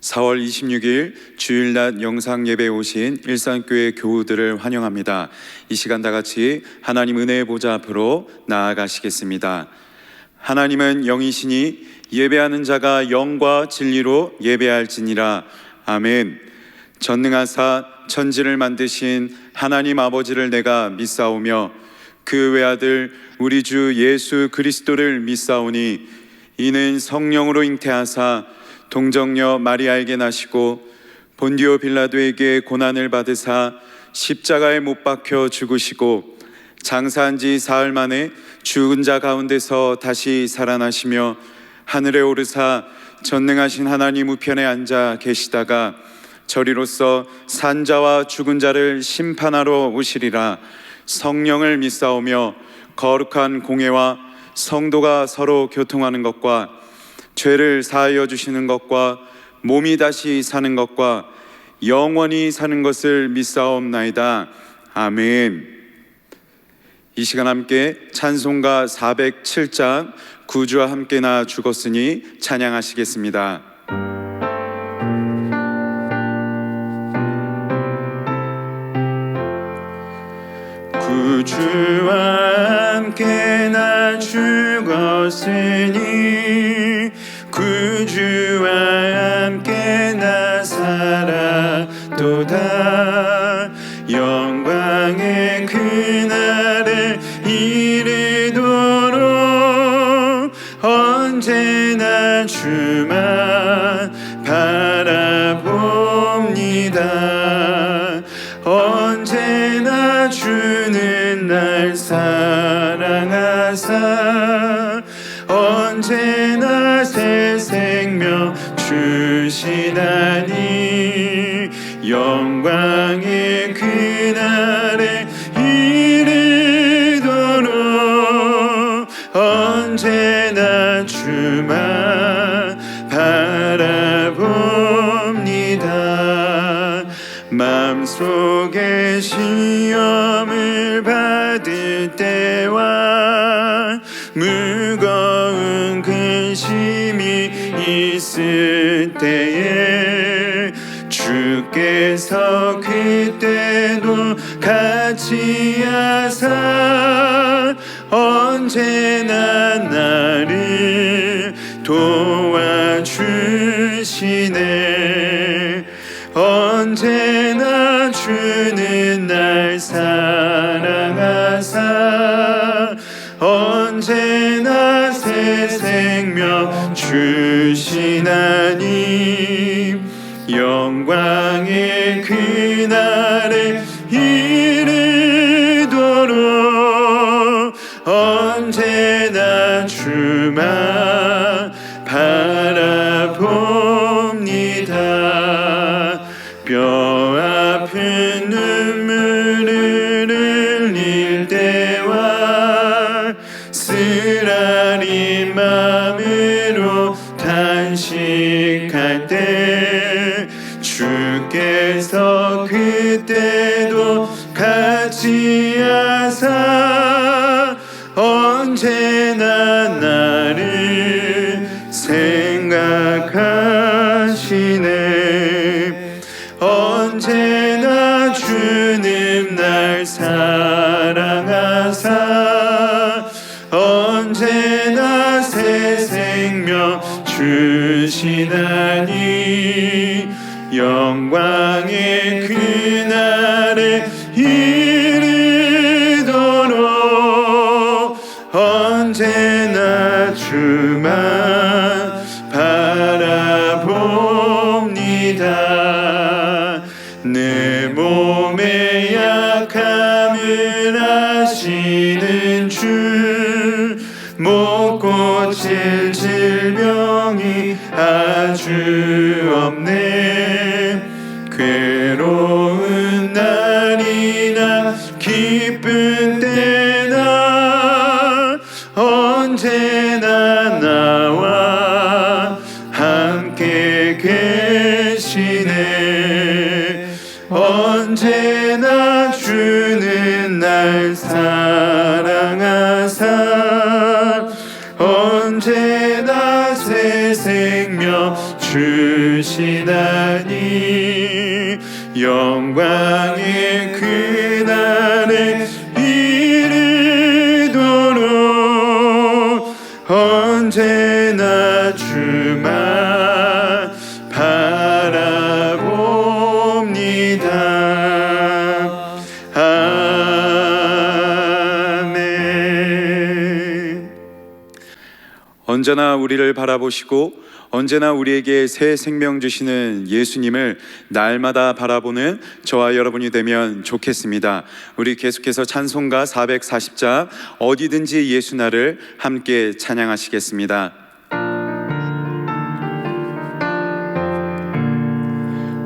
4월 26일 주일낮 영상 예배에 오신 일산교회 교우들을 환영합니다. 이 시간 다 같이 하나님 은혜의 보좌 앞으로 나아가시겠습니다. 하나님은 영이시니 예배하는 자가 영과 진리로 예배할지니라. 아멘. 전능하사 천지를 만드신 하나님 아버지를 내가 믿사오며 그 외아들 우리 주 예수 그리스도를 믿사오니 이는 성령으로 잉태하사 동정녀 마리아에게 나시고 본디오 빌라도에게 고난을 받으사 십자가에 못 박혀 죽으시고 장사한 지 사흘 만에 죽은 자 가운데서 다시 살아나시며 하늘에 오르사 전능하신 하나님 우편에 앉아 계시다가 저리로서 산자와 죽은 자를 심판하러 오시리라. 성령을 믿사오며 거룩한 공회와 성도가 서로 교통하는 것과 죄를 사하여 주시는 것과 몸이 다시 사는 것과 영원히 사는 것을 믿사옵나이다. 아멘. 이 시간 함께 찬송가 407장 구주와 함께 나 죽었으니 찬양하시겠습니다. 구주와 함께 나 죽었으니 구주와 함께 나 살아도다. 영광의 그날에 이르도록 언제나 주만 바라봅니다. 언제나 주는 날 사랑하사 언제나 새 생명 주시다니. 영광의 그날에 이르도록 언제나 주만 바라봅니다. 마음속에 시험을 받을 때와 무거운 근심이 있을 때에 주께서 그때도 같이 하사 언제나 나를 도와주시네. 언제나 주는 날 사랑하사 언제나 새 생명 주시나니. 영광의 그날에 이르도록 언제나 주만 바라봅니다. 뼈 아픈 눈물을 흘릴 때와 쓰라린 마음으로 탄식할 때 주께서 그때도 같이 하사 언제나 나를 생각하시네. 언제나 주는 날 사랑하사 언제나 새 생명 주시다니. 영광의 그날에 이르도록 언제나 주만 바라봅니다. 내 몸의 약함을 아시는 주, 못 고칠 질병이 아주 없네. 괴로운 날이나 기쁜 때나 언제나 나와 함께 계시네. 언제나 주는 날 사랑하사 언제나 새 생명 주시다니 영광의 그날에 이르도록 언제나 주만 바라봅니다. 아멘. 언제나 우리를 바라보시고 언제나 우리에게 새 생명 주시는 예수님을 날마다 바라보는 저와 여러분이 되면 좋겠습니다. 우리 계속해서 찬송가 440장 어디든지 예수 나를 함께 찬양하시겠습니다.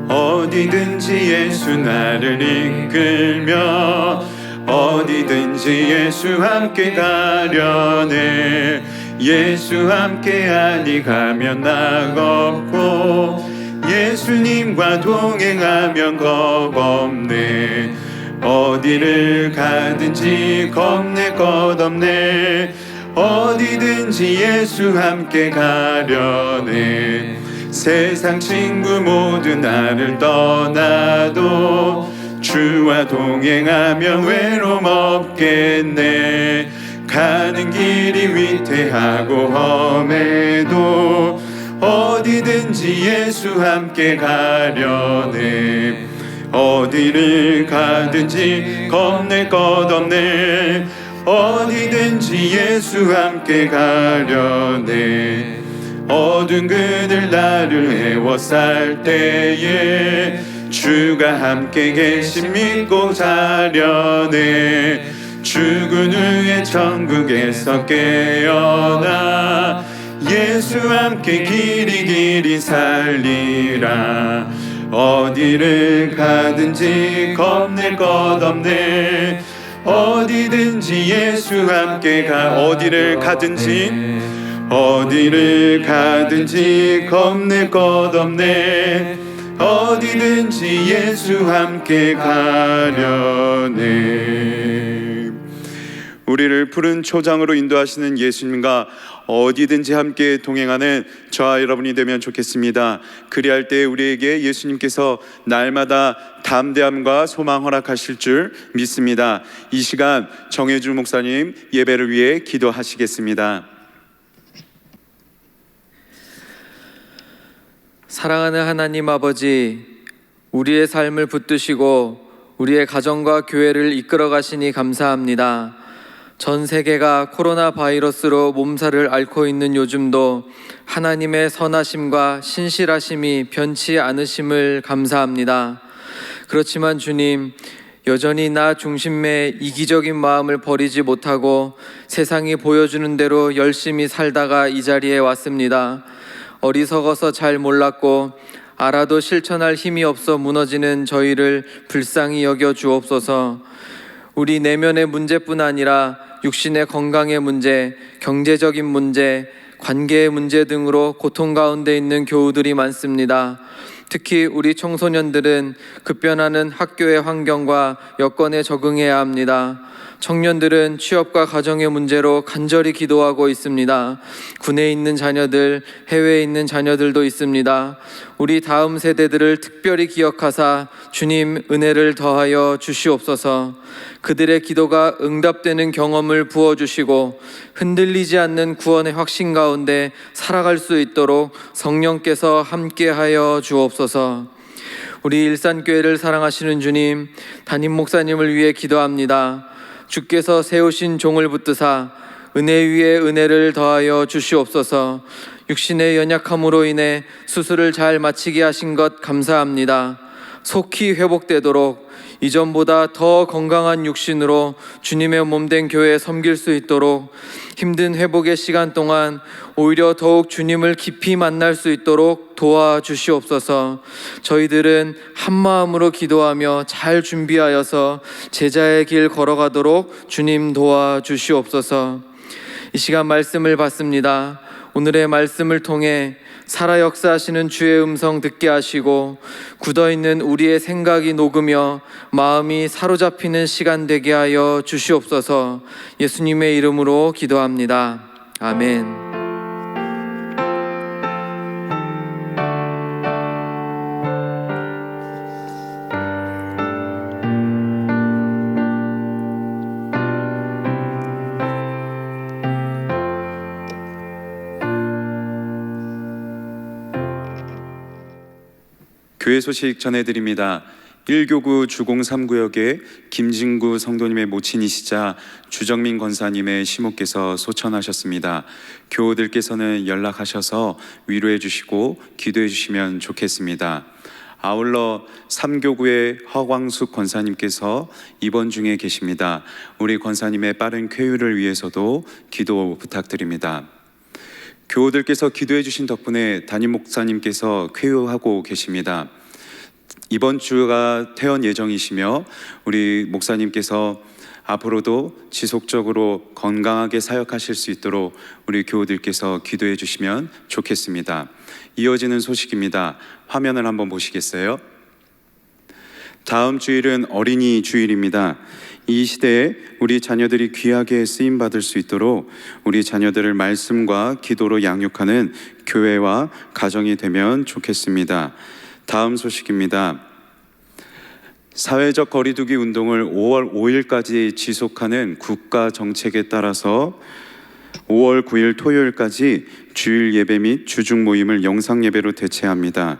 어디든지 예수 나를 이끌며 어디든지 예수 함께 가려네. 예수 함께하니 가면 낙 없고 예수님과 동행하면 겁 없네. 어디를 가든지 겁낼 것 없네. 어디든지 예수 함께 가려네. 세상 친구 모두 나를 떠나도 주와 동행하면 외로움 없겠네. 가는 길이 위태하고 험해도 어디든지 예수 함께 가려네. 어디를 가든지 겁낼 것 없네. 어디든지 예수 함께 가려네. 어두운 그늘 나를 에워쌀 때에 주가 함께 계심 믿고 자려네. 죽은 후에 천국에서 깨어나 예수 함께 길이 살리라. 어디를 가든지 겁낼 것 없네. 어디든지 예수 함께 어디를 가든지 겁낼 것 없네. 어디든지 예수 함께 가려네. 우리를 푸른 초장으로 인도하시는 예수님과 어디든지 함께 동행하는 저와 여러분이 되면 좋겠습니다. 그리할 때 우리에게 예수님께서 날마다 담대함과 소망 허락하실 줄 믿습니다. 이 시간 정혜주 목사님 예배를 위해 기도하시겠습니다. 사랑하는 하나님 아버지, 우리의 삶을 붙드시고 우리의 가정과 교회를 이끌어 가시니 감사합니다. 전 세계가 코로나 바이러스로 몸살을 앓고 있는 요즘도 하나님의 선하심과 신실하심이 변치 않으심을 감사합니다. 그렇지만 주님, 여전히 나 중심의 이기적인 마음을 버리지 못하고 세상이 보여주는 대로 열심히 살다가 이 자리에 왔습니다. 어리석어서 잘 몰랐고 알아도 실천할 힘이 없어 무너지는 저희를 불쌍히 여겨 주옵소서. 우리 내면의 문제뿐 아니라 육신의 건강의 문제, 경제적인 문제, 관계의 문제 등으로 고통 가운데 있는 교우들이 많습니다. 특히 우리 청소년들은 급변하는 학교의 환경과 여건에 적응해야 합니다. 청년들은 취업과 가정의 문제로 간절히 기도하고 있습니다. 군에 있는 자녀들, 해외에 있는 자녀들도 있습니다. 우리 다음 세대들을 특별히 기억하사 주님 은혜를 더하여 주시옵소서. 그들의 기도가 응답되는 경험을 부어주시고 흔들리지 않는 구원의 확신 가운데 살아갈 수 있도록 성령께서 함께하여 주옵소서. 우리 일산교회를 사랑하시는 주님, 담임 목사님을 위해 기도합니다. 주께서 세우신 종을 붙드사 은혜 위에 은혜를 더하여 주시옵소서. 육신의 연약함으로 인해 수술을 잘 마치게 하신 것 감사합니다. 속히 회복되도록 이전보다 더 건강한 육신으로 주님의 몸된 교회에 섬길 수 있도록 힘든 회복의 시간 동안 오히려 더욱 주님을 깊이 만날 수 있도록 도와주시옵소서. 저희들은 한 마음으로 기도하며 잘 준비하여서 제자의 길 걸어가도록 주님 도와주시옵소서. 이 시간 말씀을 받습니다. 오늘의 말씀을 통해 살아 역사하시는 주의 음성 듣게 하시고 굳어있는 우리의 생각이 녹으며 마음이 사로잡히는 시간 되게 하여 주시옵소서. 예수님의 이름으로 기도합니다. 아멘. 교회 소식 전해드립니다. 1교구 주공 3구역의 김진구 성도님의 모친이시자 주정민 권사님의 시모께서 소천하셨습니다. 교우들께서는 연락하셔서 위로해 주시고 기도해 주시면 좋겠습니다. 아울러 3교구의 허광숙 권사님께서 입원 중에 계십니다. 우리 권사님의 빠른 쾌유를 위해서도 기도 부탁드립니다. 교우들께서 기도해 주신 덕분에 담임 목사님께서 쾌유하고 계십니다. 이번 주가 퇴원 예정이시며 우리 목사님께서 앞으로도 지속적으로 건강하게 사역하실 수 있도록 우리 교우들께서 기도해 주시면 좋겠습니다. 이어지는 소식입니다. 화면을 한번 보시겠어요? 다음 주일은 어린이 주일입니다. 이 시대에 우리 자녀들이 귀하게 쓰임 받을 수 있도록 우리 자녀들을 말씀과 기도로 양육하는 교회와 가정이 되면 좋겠습니다. 다음 소식입니다. 사회적 거리두기 운동을 5월 5일까지 지속하는 국가 정책에 따라서 5월 9일 토요일까지 주일 예배 및 주중 모임을 영상 예배로 대체합니다.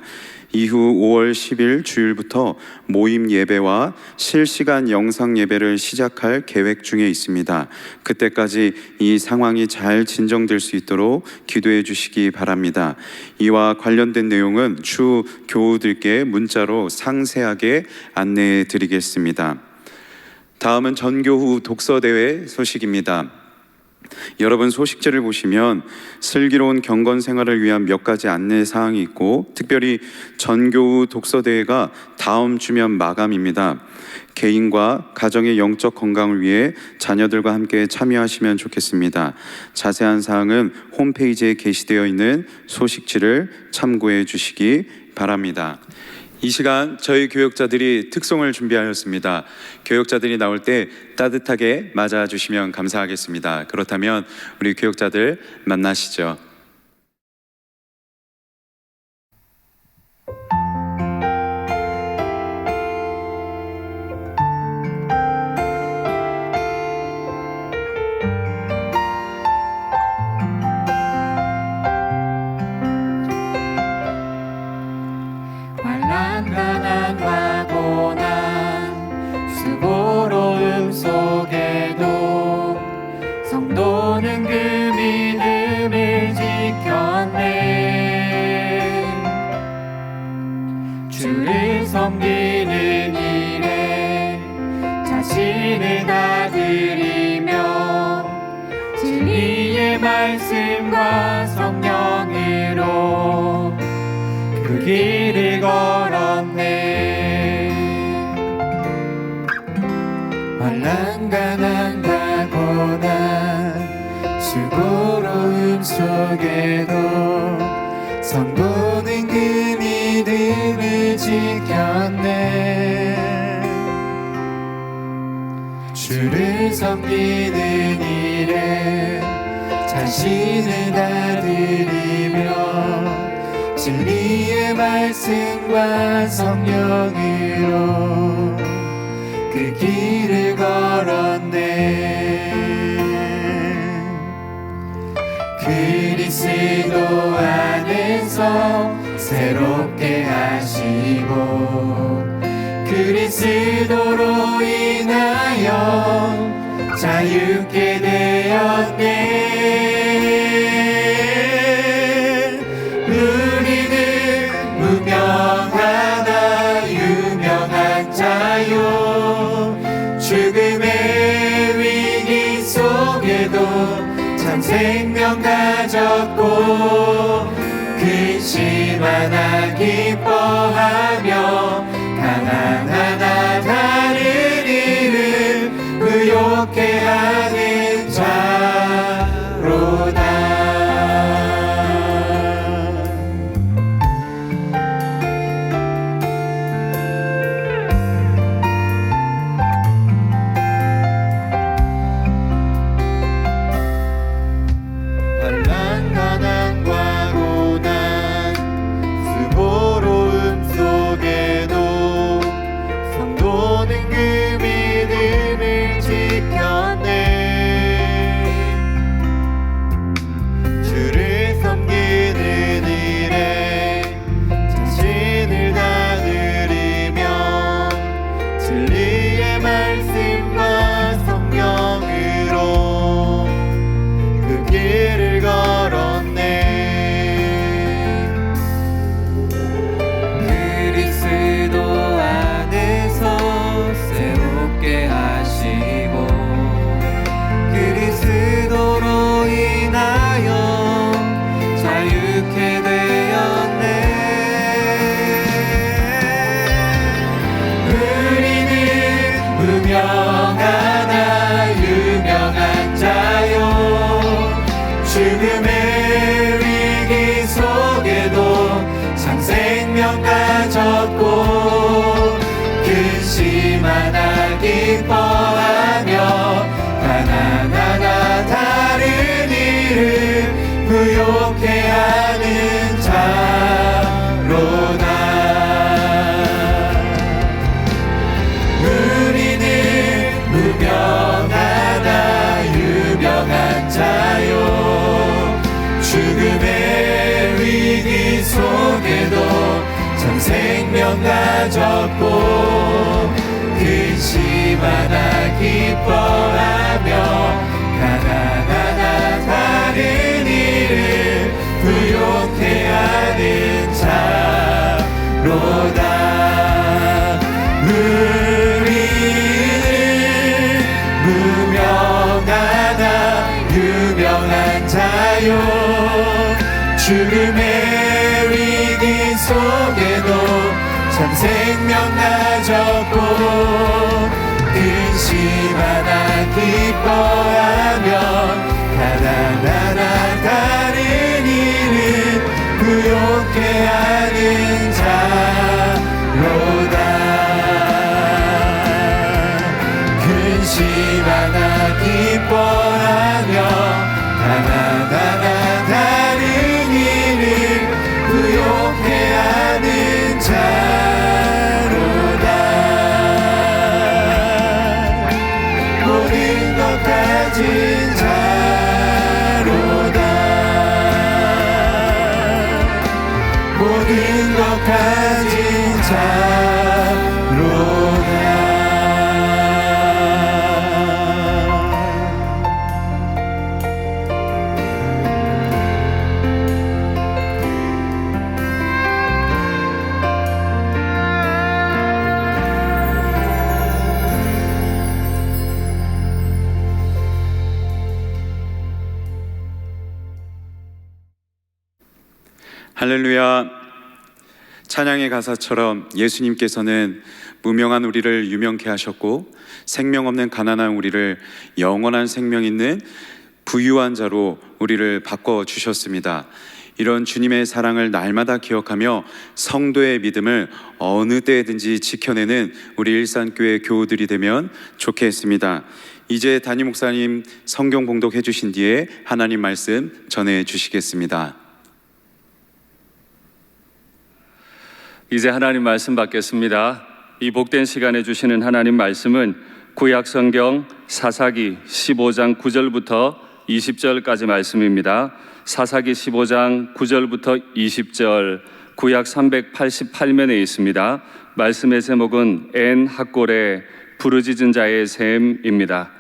이후 5월 10일 주일부터 모임 예배와 실시간 영상 예배를 시작할 계획 중에 있습니다. 그때까지 이 상황이 잘 진정될 수 있도록 기도해 주시기 바랍니다. 이와 관련된 내용은 추후 교우들께 문자로 상세하게 안내해 드리겠습니다. 다음은 전교후 독서대회 소식입니다. 여러분 소식지를 보시면 슬기로운 경건 생활을 위한 몇 가지 안내 사항이 있고, 특별히 전교후 독서대회가 다음 주면 마감입니다. 개인과 가정의 영적 건강을 위해 자녀들과 함께 참여하시면 좋겠습니다. 자세한 사항은 홈페이지에 게시되어 있는 소식지를 참고해 주시기 바랍니다. 이 시간 저희 교역자들이 특송을 준비하였습니다. 교역자들이 나올 때 따뜻하게 맞아주시면 감사하겠습니다. 그렇다면 우리 교역자들 만나시죠. 환난과 고난 수고로움 속에도 성도는 그 믿음을 지켰네. 주를 섬기는 일에 자신을 다 드리며 진리의 말씀과 성령으로 그 길을 걸었네. 환난 가난과 고난 수고로움 속에도 성도는 그 믿음을 지켰네. 주를 섬기는 일에 자신을 다 드리며 진리의 말씀과 성령으로 그 길을 걸었네. 그리스도 안에서 새롭게 하시고 그리스도로 인하여 자유케 되었네. 무명하나 유명한 자요 죽음의 위기 속에도 참 생명 가졌고 근심하나 기뻐하며 가난하나 다른 이름 부욕해 하는 자로다. 그 믿음을 지켰네. 부요케 하는 자로다. 우리는 무명하다 유명한 자요. 죽음의 위기 속에도 참 생명 가졌고 근심하나 기뻐하며 가난하나 다른 일을 부요케 하는 자로다. 우리는 무명하다 유명한 자요. 죽음의 위기 속에도 참 생명 가졌고 근심하나 기뻐하며 가난하나 다른 일을 부요케 하는 자로다. 근심하나 기뻐하며 가난하나 다른 일을 부요케 하는 자로다. 모든 것 가진 자로다. 모든 것 가진 자로다. 할렐루야. 찬양의 가사처럼 예수님께서는 무명한 우리를 유명케 하셨고 생명 없는 가난한 우리를 영원한 생명 있는 부유한 자로 우리를 바꿔주셨습니다. 이런 주님의 사랑을 날마다 기억하며 성도의 믿음을 어느 때든지 지켜내는 우리 일산교회 교우들이 되면 좋겠습니다. 이제 담임 목사님 성경 봉독해 주신 뒤에 하나님 말씀 전해 주시겠습니다. 이제 하나님 말씀 받겠습니다. 이 복된 시간에 주시는 하나님 말씀은 구약 성경 사사기 15장 9절부터 20절까지 말씀입니다. 사사기 15장 9절부터 20절, 구약 388면에 있습니다. 말씀의 제목은 엔 학골에 부르짖은 자의 셈입니다.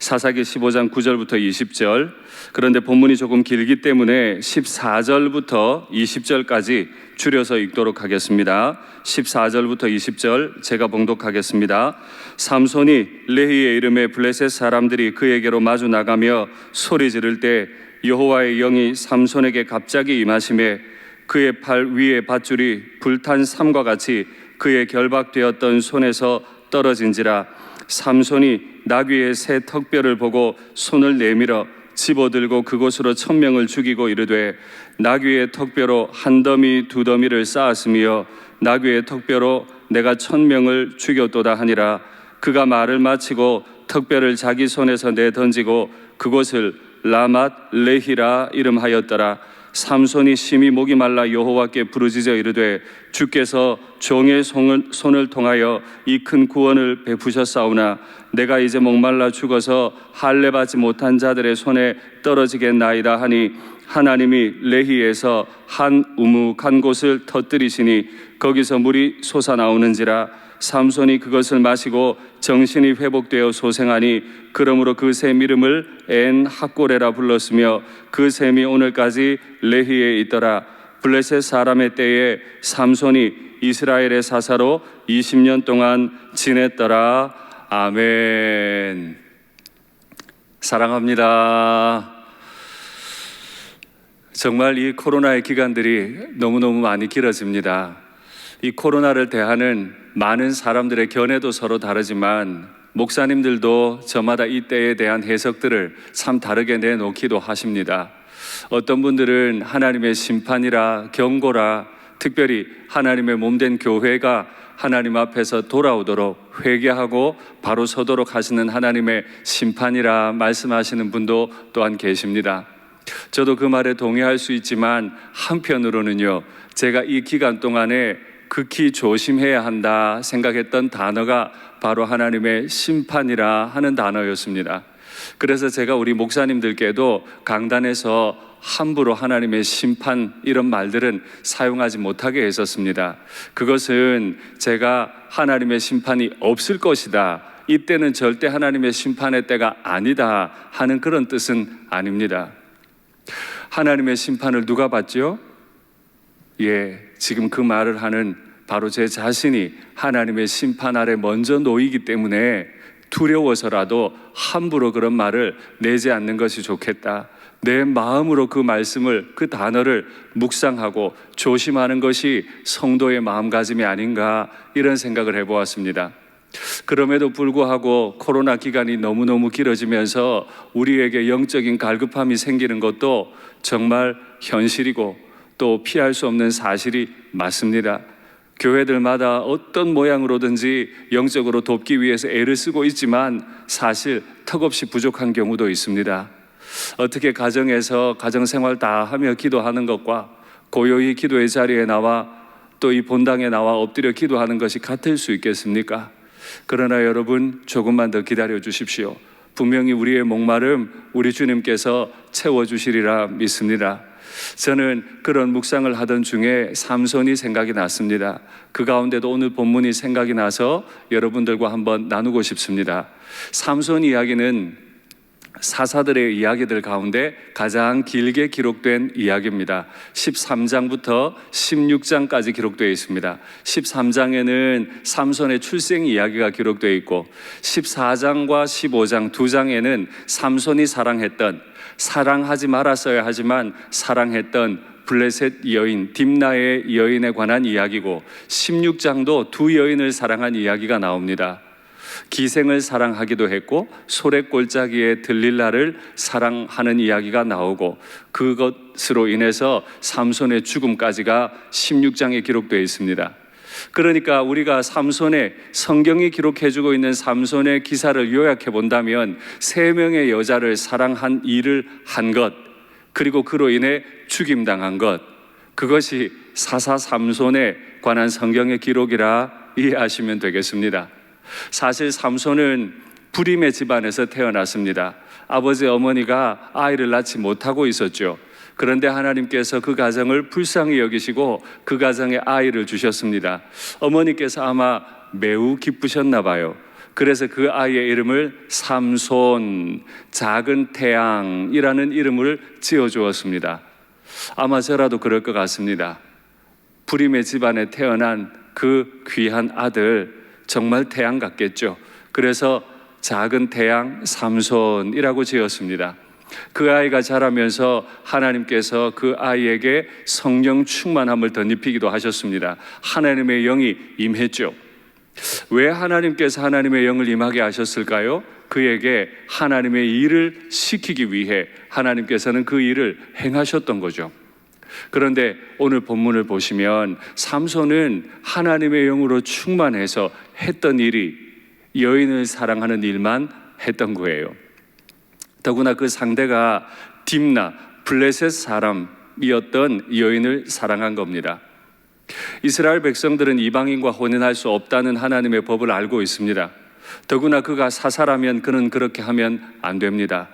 사사기 15장 9절부터 20절. 그런데 본문이 조금 길기 때문에 14절부터 20절까지 줄여서 읽도록 하겠습니다. 14절부터 20절 제가 봉독하겠습니다. 삼손이 레히의 이름의 블레셋 사람들이 그에게로 마주 나가며 소리 지를 때 여호와의 영이 삼손에게 갑자기 임하심에 그의 팔 위에 밧줄이 불탄 삼과 같이 그의 결박되었던 손에서 떨어진지라. 삼손이 나귀의 새 턱뼈를 보고 손을 내밀어 집어들고 그곳으로 1000명을 죽이고 이르되 나귀의 턱뼈로 한 더미 두 더미를 쌓았으며 나귀의 턱뼈로 내가 1000명을 죽였도다 하니라. 그가 말을 마치고 턱뼈를 자기 손에서 내던지고 그곳을 라맛 레히라 이름하였더라. 삼손이 심히 목이 말라 여호와께 부르짖어 이르되 주께서 종의 손을 통하여 이 큰 구원을 베푸셨사오나 내가 이제 목말라 죽어서 할례 받지 못한 자들의 손에 떨어지겠나이다 하니 하나님이 레히에서 한 우묵한 곳을 터뜨리시니 거기서 물이 솟아나오는지라. 삼손이 그것을 마시고 정신이 회복되어 소생하니 그러므로 그 샘 이름을 엔 학골에라 불렀으며 그 샘이 오늘까지 레히에 있더라. 블레셋 사람의 때에 삼손이 이스라엘의 사사로 20년 동안 지냈더라. 아멘. 사랑합니다. 정말 이 코로나의 기간들이 너무너무 많이 길어집니다. 이 코로나를 대하는 많은 사람들의 견해도 서로 다르지만 목사님들도 저마다 이 때에 대한 해석들을 참 다르게 내놓기도 하십니다. 어떤 분들은 하나님의 심판이라 경고라, 특별히 하나님의 몸된 교회가 하나님 앞에서 돌아오도록 회개하고 바로 서도록 하시는 하나님의 심판이라 말씀하시는 분도 또한 계십니다. 저도 그 말에 동의할 수 있지만 한편으로는요, 제가 이 기간 동안에 극히 조심해야 한다 생각했던 단어가 바로 하나님의 심판이라 하는 단어였습니다. 그래서 제가 우리 목사님들께도 강단에서 함부로 하나님의 심판 이런 말들은 사용하지 못하게 했었습니다. 그것은 제가 하나님의 심판이 없을 것이다, 이때는 절대 하나님의 심판의 때가 아니다 하는 그런 뜻은 아닙니다. 하나님의 심판을 누가 받죠? 지금 그 말을 하는 바로 제 자신이 하나님의 심판 아래 먼저 놓이기 때문에 두려워서라도 함부로 그런 말을 내지 않는 것이 좋겠다. 내 마음으로 그 말씀을, 그 단어를 묵상하고 조심하는 것이 성도의 마음가짐이 아닌가, 이런 생각을 해보았습니다. 그럼에도 불구하고 코로나 기간이 너무너무 길어지면서 우리에게 영적인 갈급함이 생기는 것도 정말 현실이고 또 피할 수 없는 사실이 맞습니다. 교회들마다 어떤 모양으로든지 영적으로 돕기 위해서 애를 쓰고 있지만 사실 턱없이 부족한 경우도 있습니다. 어떻게 가정에서 가정생활 다 하며 기도하는 것과 고요히 기도의 자리에 나와 또 이 본당에 나와 엎드려 기도하는 것이 같을 수 있겠습니까? 그러나 여러분, 조금만 더 기다려 주십시오. 분명히 우리의 목마름 우리 주님께서 채워주시리라 믿습니다. 저는 그런 묵상을 하던 중에 삼손이 생각이 났습니다. 그 가운데도 오늘 본문이 생각이 나서 여러분들과 한번 나누고 싶습니다. 삼손 이야기는 사사들의 이야기들 가운데 가장 길게 기록된 이야기입니다. 13장부터 16장까지 기록되어 있습니다. 13장에는 삼손의 출생 이야기가 기록되어 있고 14장과 15장 두 장에는 삼손이 사랑하지 말았어야 하지만 사랑했던 블레셋 여인 딥나의 여인에 관한 이야기고 16장도 두 여인을 사랑한 이야기가 나옵니다. 기생을 사랑하기도 했고 소래골짜기에 들릴라를 사랑하는 이야기가 나오고 그것으로 인해서 삼손의 죽음까지가 16장에 기록되어 있습니다. 그러니까 우리가 성경이 기록해주고 있는 삼손의 기사를 요약해 본다면 3명의 여자를 사랑한 일을 한 것, 그리고 그로 인해 죽임당한 것, 그것이 사사 삼손에 관한 성경의 기록이라 이해하시면 되겠습니다. 사실 삼손은 불임의 집안에서 태어났습니다. 아버지 어머니가 아이를 낳지 못하고 있었죠. 그런데 하나님께서 그 가정을 불쌍히 여기시고 그 가정에 아이를 주셨습니다. 어머니께서 아마 매우 기쁘셨나 봐요. 그래서 그 아이의 이름을 삼손, 작은 태양이라는 이름을 지어주었습니다. 아마 저라도 그럴 것 같습니다. 불임의 집안에 태어난 그 귀한 아들, 정말 태양 같겠죠. 그래서 작은 태양 삼손이라고 지었습니다. 그 아이가 자라면서 하나님께서 그 아이에게 성령 충만함을 덧입히기도 하셨습니다. 하나님의 영이 임했죠. 왜 하나님께서 하나님의 영을 임하게 하셨을까요? 그에게 하나님의 일을 시키기 위해 하나님께서는 그 일을 행하셨던 거죠. 그런데 오늘 본문을 보시면 삼손은 하나님의 영으로 충만해서 했던 일이 여인을 사랑하는 일만 했던 거예요. 더구나 그 상대가 딥나, 블레셋 사람이었던 여인을 사랑한 겁니다. 이스라엘 백성들은 이방인과 혼인할 수 없다는 하나님의 법을 알고 있습니다. 더구나 그가 사사라면 그는 그렇게 하면 안 됩니다.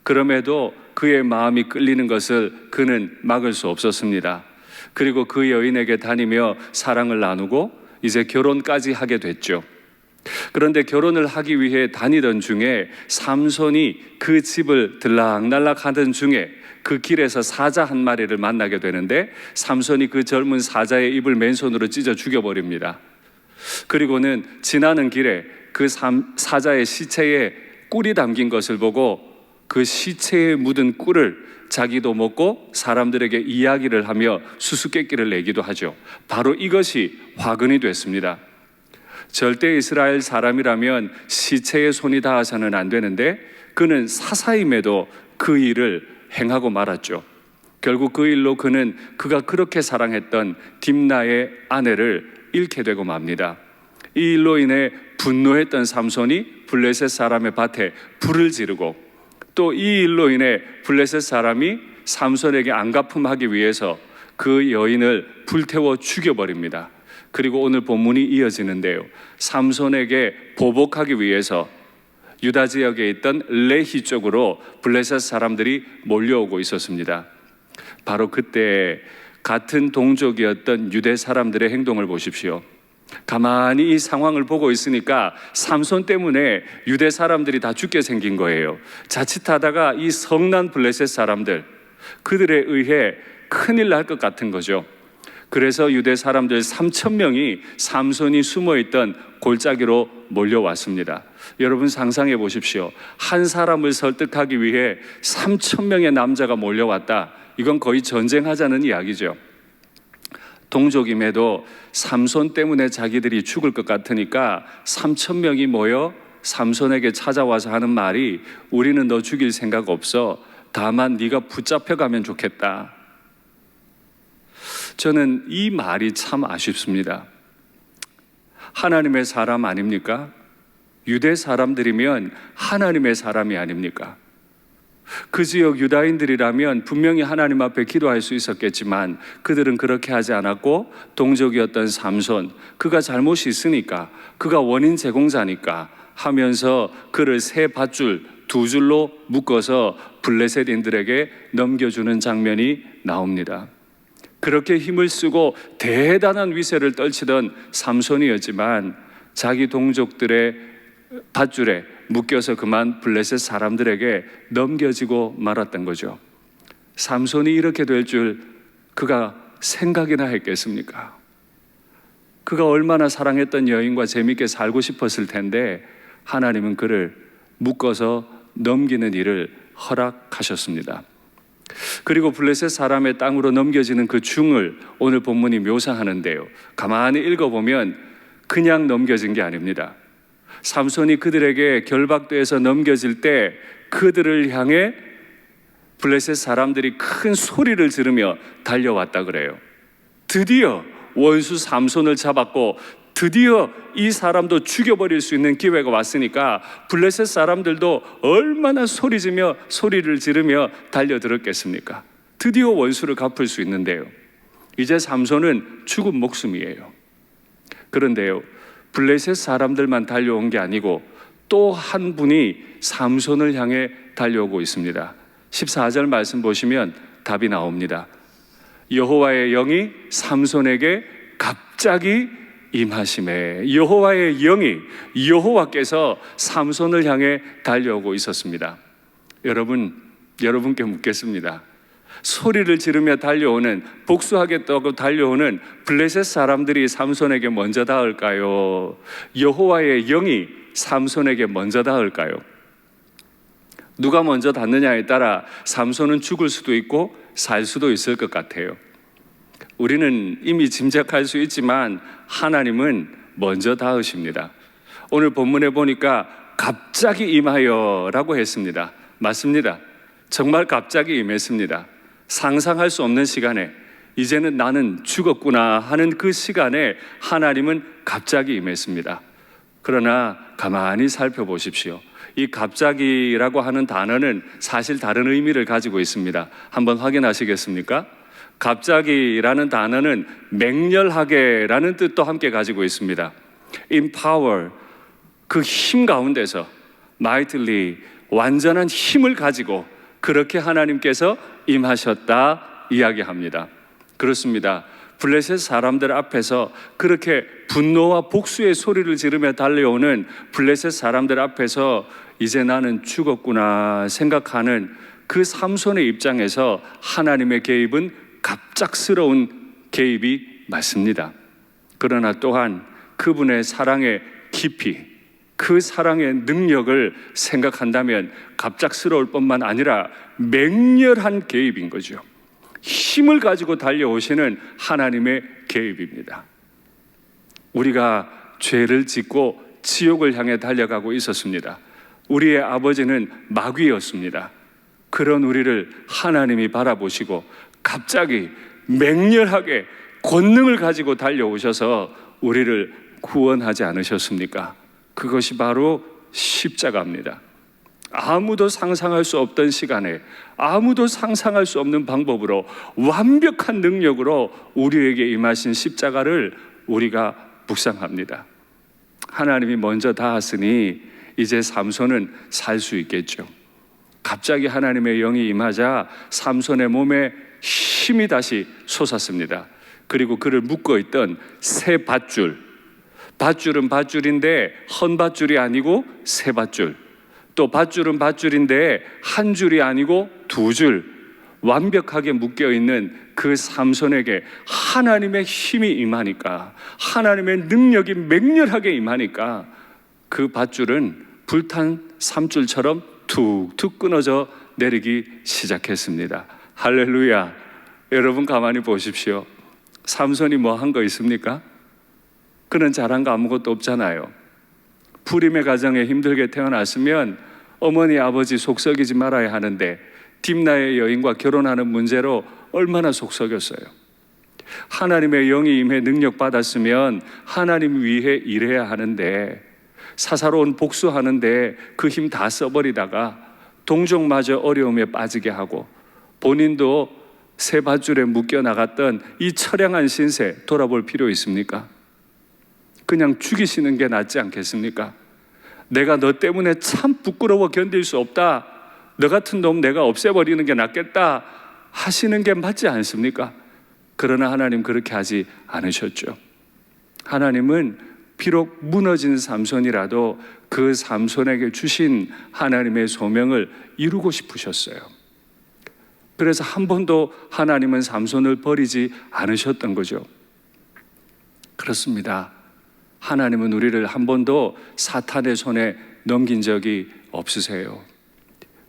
그럼에도 그의 마음이 끌리는 것을 그는 막을 수 없었습니다. 그리고 그 여인에게 다니며 사랑을 나누고 이제 결혼까지 하게 됐죠. 그런데 결혼을 하기 위해 다니던 중에 삼손이 그 집을 들락날락 하던 중에 그 길에서 사자 한 마리를 만나게 되는데 삼손이 그 젊은 사자의 입을 맨손으로 찢어 죽여버립니다. 그리고는 지나는 길에 그 사자의 시체에 꿀이 담긴 것을 보고 그 시체에 묻은 꿀을 자기도 먹고 사람들에게 이야기를 하며 수수께끼를 내기도 하죠. 바로 이것이 화근이 됐습니다. 절대 이스라엘 사람이라면 시체에 손이 닿아서는 안 되는데 그는 사사임에도 그 일을 행하고 말았죠. 결국 그 일로 그는 그가 그렇게 사랑했던 딥나의 아내를 잃게 되고 맙니다. 이 일로 인해 분노했던 삼손이 블레셋 사람의 밭에 불을 지르고 또 이 일로 인해 블레셋 사람이 삼손에게 안갚음하기 위해서 그 여인을 불태워 죽여버립니다. 그리고 오늘 본문이 이어지는데요, 삼손에게 보복하기 위해서 유다 지역에 있던 레히 쪽으로 블레셋 사람들이 몰려오고 있었습니다. 바로 그때 같은 동족이었던 유대 사람들의 행동을 보십시오. 가만히 이 상황을 보고 있으니까 삼손 때문에 유대 사람들이 다 죽게 생긴 거예요. 자칫하다가 이 성난 블레셋 사람들, 그들에 의해 큰일 날 것 같은 거죠. 그래서 유대 사람들 3,000명이 삼손이 숨어있던 골짜기로 몰려왔습니다. 여러분 상상해 보십시오. 한 사람을 설득하기 위해 3,000명의 남자가 몰려왔다. 이건 거의 전쟁하자는 이야기죠. 동족임에도 삼손 때문에 자기들이 죽을 것 같으니까 3,000명이 모여 삼손에게 찾아와서 하는 말이, 우리는 너 죽일 생각 없어. 다만 네가 붙잡혀가면 좋겠다. 저는 이 말이 참 아쉽습니다. 하나님의 사람 아닙니까? 유대 사람들이면 하나님의 사람이 아닙니까? 그 지역 유다인들이라면 분명히 하나님 앞에 기도할 수 있었겠지만 그들은 그렇게 하지 않았고, 동족이었던 삼손, 그가 잘못이 있으니까, 그가 원인 제공자니까 하면서 그를 세 밧줄, 두 줄로 묶어서 블레셋인들에게 넘겨주는 장면이 나옵니다. 그렇게 힘을 쓰고 대단한 위세를 떨치던 삼손이었지만 자기 동족들의 밧줄에 묶여서 그만 블레셋 사람들에게 넘겨지고 말았던 거죠. 삼손이 이렇게 될 줄 그가 생각이나 했겠습니까? 그가 얼마나 사랑했던 여인과 재밌게 살고 싶었을 텐데 하나님은 그를 묶어서 넘기는 일을 허락하셨습니다. 그리고 블레셋 사람의 땅으로 넘겨지는 그 중을 오늘 본문이 묘사하는데요, 가만히 읽어보면 그냥 넘겨진 게 아닙니다. 삼손이 그들에게 결박돼서 넘겨질 때 그들을 향해 블레셋 사람들이 큰 소리를 지르며 달려왔다 그래요. 드디어 원수 삼손을 잡았고 드디어 이 사람도 죽여버릴 수 있는 기회가 왔으니까 블레셋 사람들도 얼마나 소리를 지르며 달려들었겠습니까? 드디어 원수를 갚을 수 있는데요, 이제 삼손은 죽은 목숨이에요. 그런데요, 블레셋 사람들만 달려온 게 아니고 또 한 분이 삼손을 향해 달려오고 있습니다. 14절 말씀 보시면 답이 나옵니다. 여호와의 영이 삼손에게 갑자기 임하심에, 여호와의 영이, 여호와께서 삼손을 향해 달려오고 있었습니다. 여러분께 묻겠습니다. 소리를 지르며 달려오는, 복수하겠다고 달려오는 블레셋 사람들이 삼손에게 먼저 닿을까요? 여호와의 영이 삼손에게 먼저 닿을까요? 누가 먼저 닿느냐에 따라 삼손은 죽을 수도 있고 살 수도 있을 것 같아요. 우리는 이미 짐작할 수 있지만 하나님은 먼저 닿으십니다. 오늘 본문에 보니까 갑자기 임하여라고 했습니다. 맞습니다. 정말 갑자기 임했습니다. 상상할 수 없는 시간에, 이제는 나는 죽었구나 하는 그 시간에 하나님은 갑자기 임했습니다. 그러나 가만히 살펴보십시오. 이 갑자기라고 하는 단어는 사실 다른 의미를 가지고 있습니다. 한번 확인하시겠습니까? 갑자기라는 단어는 맹렬하게라는 뜻도 함께 가지고 있습니다. In power, 그 힘 가운데서 mightily, 완전한 힘을 가지고 그렇게 하나님께서 임하셨다 이야기합니다. 그렇습니다. 블레셋 사람들 앞에서 그렇게 분노와 복수의 소리를 지르며 달려오는 블레셋 사람들 앞에서 이제 나는 죽었구나 생각하는 그 삼손의 입장에서 하나님의 개입은 갑작스러운 개입이 맞습니다. 그러나 또한 그분의 사랑의 깊이, 그 사랑의 능력을 생각한다면 갑작스러울 뿐만 아니라 맹렬한 개입인 거죠. 힘을 가지고 달려오시는 하나님의 개입입니다. 우리가 죄를 짓고 지옥을 향해 달려가고 있었습니다. 우리의 아버지는 마귀였습니다. 그런 우리를 하나님이 바라보시고 갑자기 맹렬하게 권능을 가지고 달려오셔서 우리를 구원하지 않으셨습니까? 그것이 바로 십자가입니다. 아무도 상상할 수 없던 시간에 아무도 상상할 수 없는 방법으로 완벽한 능력으로 우리에게 임하신 십자가를 우리가 묵상합니다. 하나님이 먼저 닿았으니 이제 삼손은 살 수 있겠죠. 갑자기 하나님의 영이 임하자 삼손의 몸에 힘이 다시 솟았습니다. 그리고 그를 묶어 있던 새 밧줄, 밧줄은 밧줄인데 헌 밧줄이 아니고 새 밧줄, 또 밧줄은 밧줄인데 한 줄이 아니고 두 줄, 완벽하게 묶여 있는 그 삼손에게 하나님의 힘이 임하니까, 하나님의 능력이 맹렬하게 임하니까 그 밧줄은 불탄 삼줄처럼 툭툭 끊어져 내리기 시작했습니다. 할렐루야. 여러분 가만히 보십시오. 삼손이 뭐 한 거 있습니까? 그는 잘한 거 아무것도 없잖아요. 불임의 가정에 힘들게 태어났으면 어머니 아버지 속썩이지 말아야 하는데 딥나의 여인과 결혼하는 문제로 얼마나 속썩였어요. 하나님의 영이 임해 능력 받았으면 하나님 위해 일해야 하는데 사사로운 복수하는데 그 힘 다 써버리다가 동족마저 어려움에 빠지게 하고 본인도 새 밧줄에 묶여 나갔던 이 처량한 신세 돌아볼 필요 있습니까? 그냥 죽이시는 게 낫지 않겠습니까? 내가 너 때문에 참 부끄러워 견딜 수 없다, 너 같은 놈 내가 없애버리는 게 낫겠다 하시는 게 맞지 않습니까? 그러나 하나님 그렇게 하지 않으셨죠. 하나님은 비록 무너진 삼손이라도 그 삼손에게 주신 하나님의 소명을 이루고 싶으셨어요. 그래서 한 번도 하나님은 삼손을 버리지 않으셨던 거죠. 그렇습니다. 하나님은 우리를 한 번도 사탄의 손에 넘긴 적이 없으세요.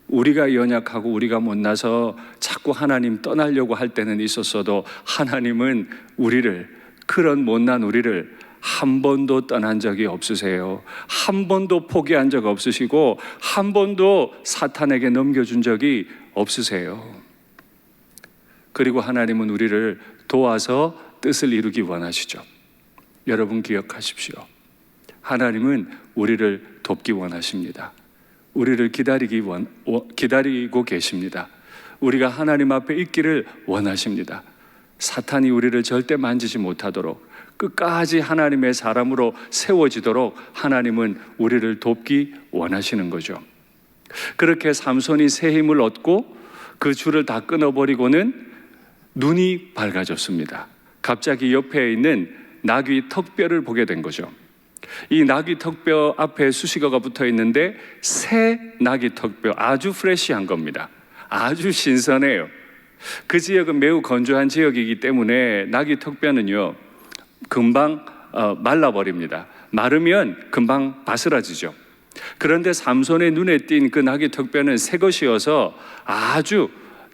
우리가 연약하고 우리가 못나서 자꾸 하나님 떠나려고 할 때는 있었어도 하나님은 우리를, 그런 못난 우리를 한 번도 떠난 적이 없으세요. 한 번도 포기한 적 없으시고 한 번도 사탄에게 넘겨준 적이 없으세요. 그리고 하나님은 우리를 도와서 뜻을 이루기 원하시죠. 여러분 기억하십시오. 하나님은 우리를 돕기 원하십니다. 우리를 기다리고 계십니다. 우리가 하나님 앞에 있기를 원하십니다. 사탄이 우리를 절대 만지지 못하도록 끝까지 하나님의 사람으로 세워지도록 하나님은 우리를 돕기 원하시는 거죠. 그렇게 삼손이 새 힘을 얻고 그 줄을 다 끊어버리고는 눈이 밝아졌습니다. 갑자기 옆에 있는 나귀 턱뼈를 보게 된 거죠. 이 나귀 턱뼈 앞에 수식어가 붙어 있는데 새 나귀 턱뼈, 아주 프레시한 겁니다. 아주 신선해요. 그 지역은 매우 건조한 지역이기 때문에 나귀 턱뼈는요 금방 말라버립니다. 마르면 금방 바스라지죠. 그런데 삼손의 눈에 띈 그 나귀 턱뼈는 새 것이어서 아주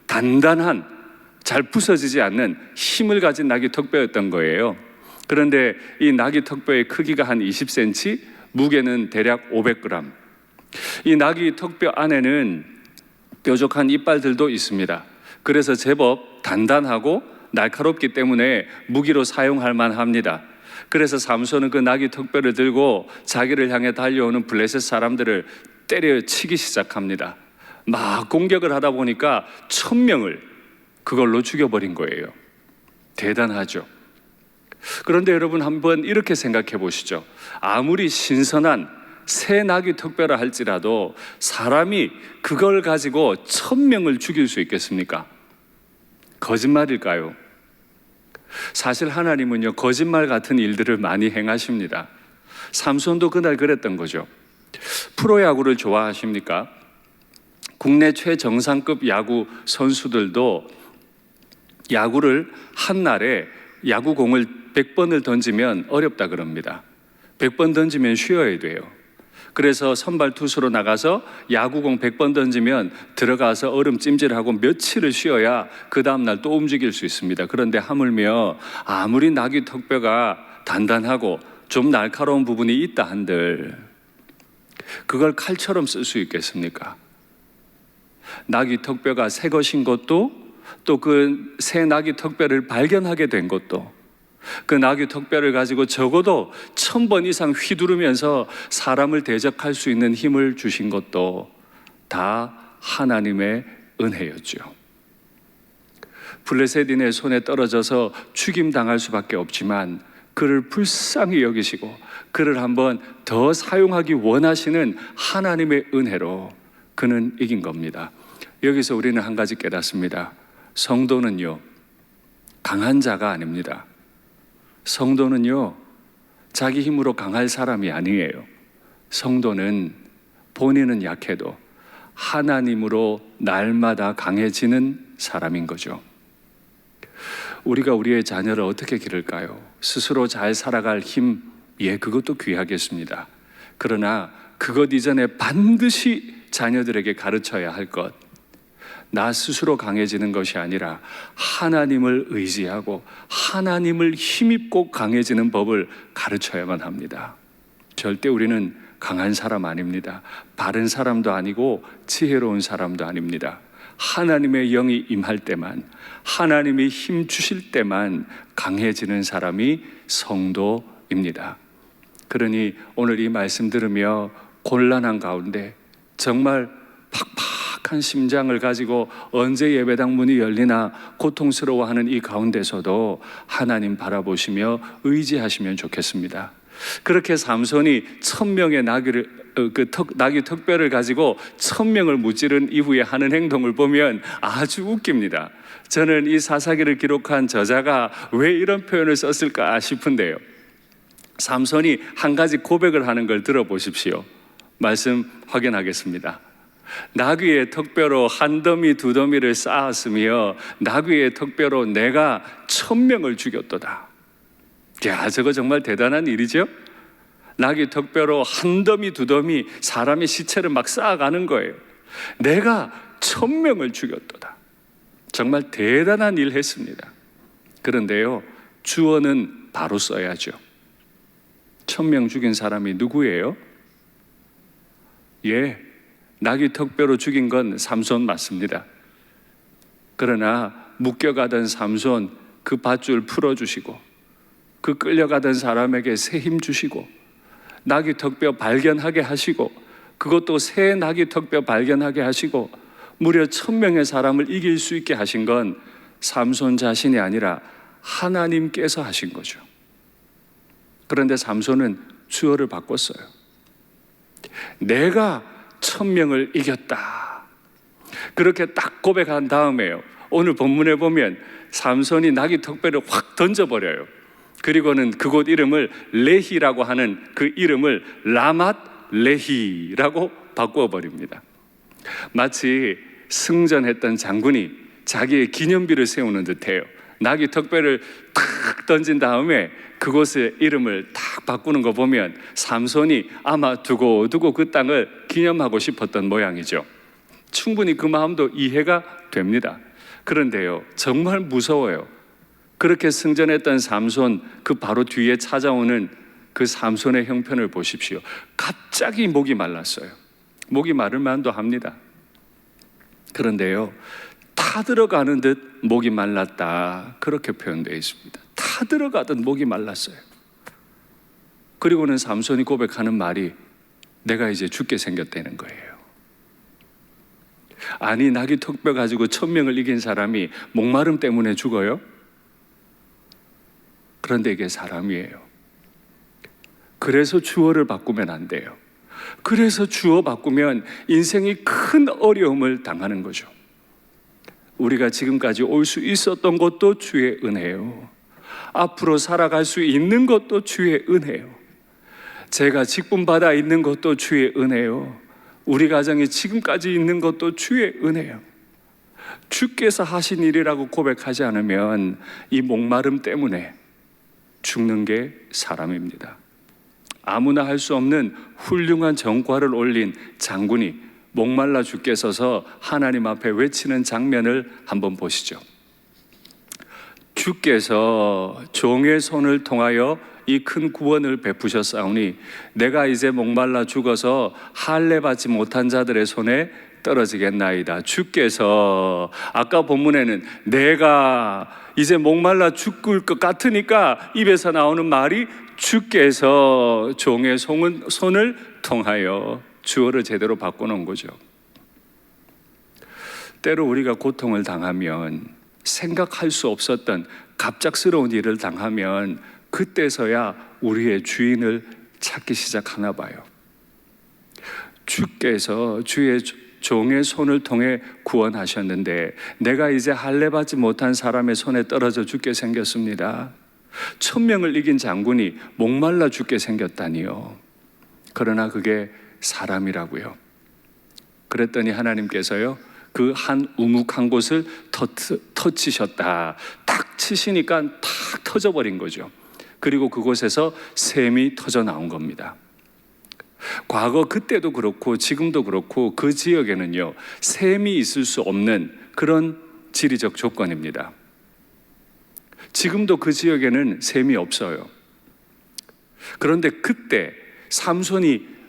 단단한, 잘 부서지지 않는 힘을 가진 나귀 턱뼈였던 거예요. 그런데 이 나귀 턱뼈의 크기가 한 20cm, 무게는 대략 500g. 이 나귀 턱뼈 안에는 뾰족한 이빨들도 있습니다. 그래서 제법 단단하고 날카롭기 때문에 무기로 사용할 만합니다. 그래서 삼손은 그 나귀 턱뼈를 들고 자기를 향해 달려오는 블레셋 사람들을 때려치기 시작합니다. 막 공격을 하다 보니까 1000명을 그걸로 죽여버린 거예요. 대단하죠. 그런데 여러분 한번 이렇게 생각해 보시죠. 아무리 신선한 새 나귀 턱뼈라 할지라도 사람이 그걸 가지고 1000명을 죽일 수 있겠습니까? 거짓말일까요? 사실 하나님은요 거짓말 같은 일들을 많이 행하십니다. 삼손도 그날 그랬던 거죠. 프로야구를 좋아하십니까? 국내 최정상급 야구 선수들도 야구를 한 날에 야구공을 100번을 던지면 어렵다 그럽니다. 100번 던지면 쉬어야 돼요. 그래서 선발 투수로 나가서 야구공 100번 던지면 들어가서 얼음 찜질하고 며칠을 쉬어야 그 다음날 또 움직일 수 있습니다. 그런데 하물며 아무리 나귀 턱뼈가 단단하고 좀 날카로운 부분이 있다 한들 그걸 칼처럼 쓸 수 있겠습니까? 나귀 턱뼈가 새 것인 것도, 또 그 새 나귀 턱뼈를 발견하게 된 것도, 그 나귀 턱뼈를 가지고 적어도 1000번 이상 휘두르면서 사람을 대적할 수 있는 힘을 주신 것도 다 하나님의 은혜였죠. 블레셋인의 손에 떨어져서 죽임당할 수밖에 없지만 그를 불쌍히 여기시고 그를 한번 더 사용하기 원하시는 하나님의 은혜로 그는 이긴 겁니다. 여기서 우리는 한 가지 깨닫습니다. 성도는요, 강한 자가 아닙니다. 성도는요, 자기 힘으로 강할 사람이 아니에요. 성도는 본인은 약해도 하나님으로 날마다 강해지는 사람인 거죠. 우리가 우리의 자녀를 어떻게 기를까요? 스스로 잘 살아갈 힘, 그것도 귀하겠습니다. 그러나 그것 이전에 반드시 자녀들에게 가르쳐야 할 것, 나 스스로 강해지는 것이 아니라 하나님을 의지하고 하나님을 힘입고 강해지는 법을 가르쳐야만 합니다. 절대 우리는 강한 사람 아닙니다. 바른 사람도 아니고 지혜로운 사람도 아닙니다. 하나님의 영이 임할 때만, 하나님이 힘 주실 때만 강해지는 사람이 성도입니다. 그러니 오늘 이 말씀 들으며 곤란한 가운데 정말 팍팍한 심장을 가지고 언제 예배당 문이 열리나 고통스러워하는 이 가운데서도 하나님 바라보시며 의지하시면 좋겠습니다. 그렇게 삼손이 1000명의 나귀 턱뼈를 가지고 1000명을 무찌른 이후에 하는 행동을 보면 아주 웃깁니다. 저는 이 사사기를 기록한 저자가 왜 이런 표현을 썼을까 싶은데요. 삼손이 한 가지 고백을 하는 걸 들어보십시오. 말씀 확인하겠습니다. 나귀의 턱뼈로 한 더미 두 더미를 쌓았으며 나귀의 턱뼈로 내가 1000명을 죽였도다. 야, 저거 정말 대단한 일이죠? 나귀 턱뼈로 한 더미 두 더미 사람의 시체를 막 쌓아가는 거예요. 내가 1000명을 죽였도다. 정말 대단한 일 했습니다. 그런데요, 주어는 바로 써야죠. 1000명 죽인 사람이 누구예요? 나귀 턱뼈로 죽인 건 삼손 맞습니다. 그러나 묶여가던 삼손 그 밧줄 풀어주시고 그 끌려가던 사람에게 새 힘 주시고 나귀 턱뼈 발견하게 하시고 그것도 새 나귀 턱뼈 발견하게 하시고 무려 1000명의 사람을 이길 수 있게 하신 건 삼손 자신이 아니라 하나님께서 하신 거죠. 그런데 삼손은 주어를 바꿨어요. 내가 1000명을 이겼다. 그렇게 딱 고백한 다음에요, 오늘 본문에 보면 삼손이 나귀 턱뼈를 확 던져버려요. 그리고는 그곳 이름을 레히라고 하는 그 이름을 라맛 레히라고 바꾸어버립니다. 마치 승전했던 장군이 자기의 기념비를 세우는 듯해요. 나귀 턱뼈를 탁 던진 다음에 그곳의 이름을 탁 바꾸는 거 보면 삼손이 아마 두고두고 그 땅을 기념하고 싶었던 모양이죠. 충분히 그 마음도 이해가 됩니다. 그런데요, 정말 무서워요. 그렇게 승전했던 삼손 그 바로 뒤에 찾아오는 그 삼손의 형편을 보십시오. 갑자기 목이 말랐어요. 목이 마를 만도 합니다. 그런데요, 타들어가는 듯 목이 말랐다, 그렇게 표현되어 있습니다. 타들어가듯 목이 말랐어요. 그리고는 삼손이 고백하는 말이 내가 이제 죽게 생겼다는 거예요. 아니, 나귀 턱뼈 가지고 1000명을 이긴 사람이 목마름 때문에 죽어요? 그런데 이게 사람이에요. 그래서 주어를 바꾸면 안 돼요. 그래서 주어 바꾸면 인생이 큰 어려움을 당하는 거죠. 우리가 지금까지 올 수 있었던 것도 주의 은혜요. 앞으로 살아갈 수 있는 것도 주의 은혜요. 제가 직분받아 있는 것도 주의 은혜요. 우리 가정이 지금까지 있는 것도 주의 은혜요. 주께서 하신 일이라고 고백하지 않으면 이 목마름 때문에 죽는 게 사람입니다. 아무나 할 수 없는 훌륭한 전과를 올린 장군이 목말라 죽게 서서 하나님 앞에 외치는 장면을 한번 보시죠. 주께서 종의 손을 통하여 이 큰 구원을 베푸셨사오니 내가 이제 목말라 죽어서 할례 받지 못한 자들의 손에 떨어지겠나이다. 주께서, 아까 본문에는 내가 이제 목말라 죽을 것 같으니까 입에서 나오는 말이 주께서 종의 손을 통하여, 주어를 제대로 바꿔놓은 거죠. 때로 우리가 고통을 당하면, 생각할 수 없었던 갑작스러운 일을 당하면 그때서야 우리의 주인을 찾기 시작하나 봐요. 주께서 주의 종의 손을 통해 구원하셨는데 내가 이제 할례받지 못한 사람의 손에 떨어져 죽게 생겼습니다. 1000명을 이긴 장군이 목말라 죽게 생겼다니요. 그러나 그게 사람이라고요. 그랬더니 하나님께서요, 그 한 우묵 한 곳을 터치셨다. 탁 치시니까 탁 터져버린 거죠. 그리고 그곳에서 샘이 터져 나온 겁니다. 과거 그때도 그렇고 지금도 그렇고 그 지역에는요, 샘이 있을 수 없는 그런 지리적 조건입니다. 지금도 그 지역에는 샘이 없어요. 그런데 그때 삼손이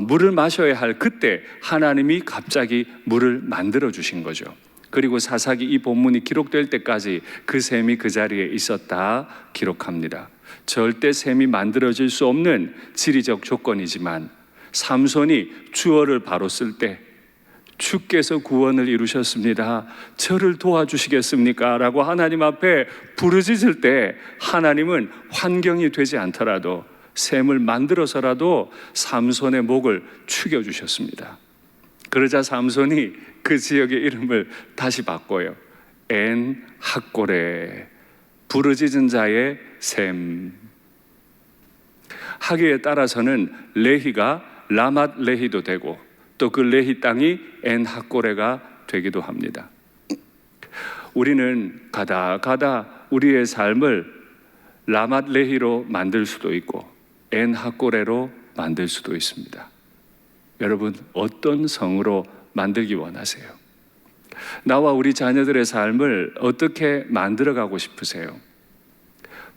물을 마셔야 할 그때 하나님이 갑자기 물을 만들어 주신 거죠. 그리고 사사기 이 본문이 기록될 때까지 그 샘이 그 자리에 있었다 기록합니다. 절대 샘이 만들어질 수 없는 지리적 조건이지만 삼손이 주어를 바로 쓸 때 주께서 구원을 이루셨습니다. 저를 도와주시겠습니까? 라고 하나님 앞에 부르짖을 때 하나님은 환경이 되지 않더라도 샘을 만들어서라도 삼손의 목을 축여주셨습니다. 그러자 삼손이 그 지역의 이름을 다시 바꿔요. 엔 학고레, 부르짖은 자의 샘. 하기에 따라서는 레히가 라맛 레히도 되고 또 그 레히 땅이 엔 학고레가 되기도 합니다. 우리는 가다 우리의 삶을 라맛 레히로 만들 수도 있고 엔 학고레로 만들 수도 있습니다. 여러분, 어떤 성으로 만들기 원하세요? 나와 우리 자녀들의 삶을 어떻게 만들어가고 싶으세요?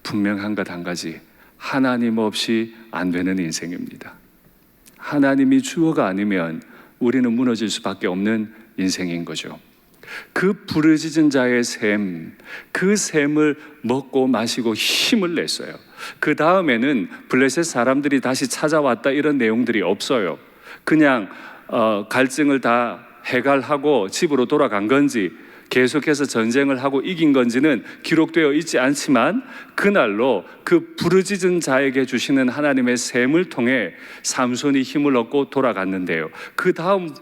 분명한 것 한 가지, 하나님 없이 안 되는 인생입니다. 하나님이 주어가 아니면 우리는 무너질 수밖에 없는 인생인 거죠. 그 부르짖은 자의 샘, 그 샘을 먹고 마시고 힘을 냈어요. 그 다음에는 블레셋 사람들이 다시 찾아왔다 이런 내용들이 없어요. 그냥 갈증을 다 해갈하고 집으로 돌아간 건지 계속해서 전쟁을 하고 이긴 건지는 기록되어 있지 않지만 그날로 그 부르짖은 자에게 주시는 하나님의 샘을 통해 삼손이 힘을 얻고 돌아갔는데요. 그 다음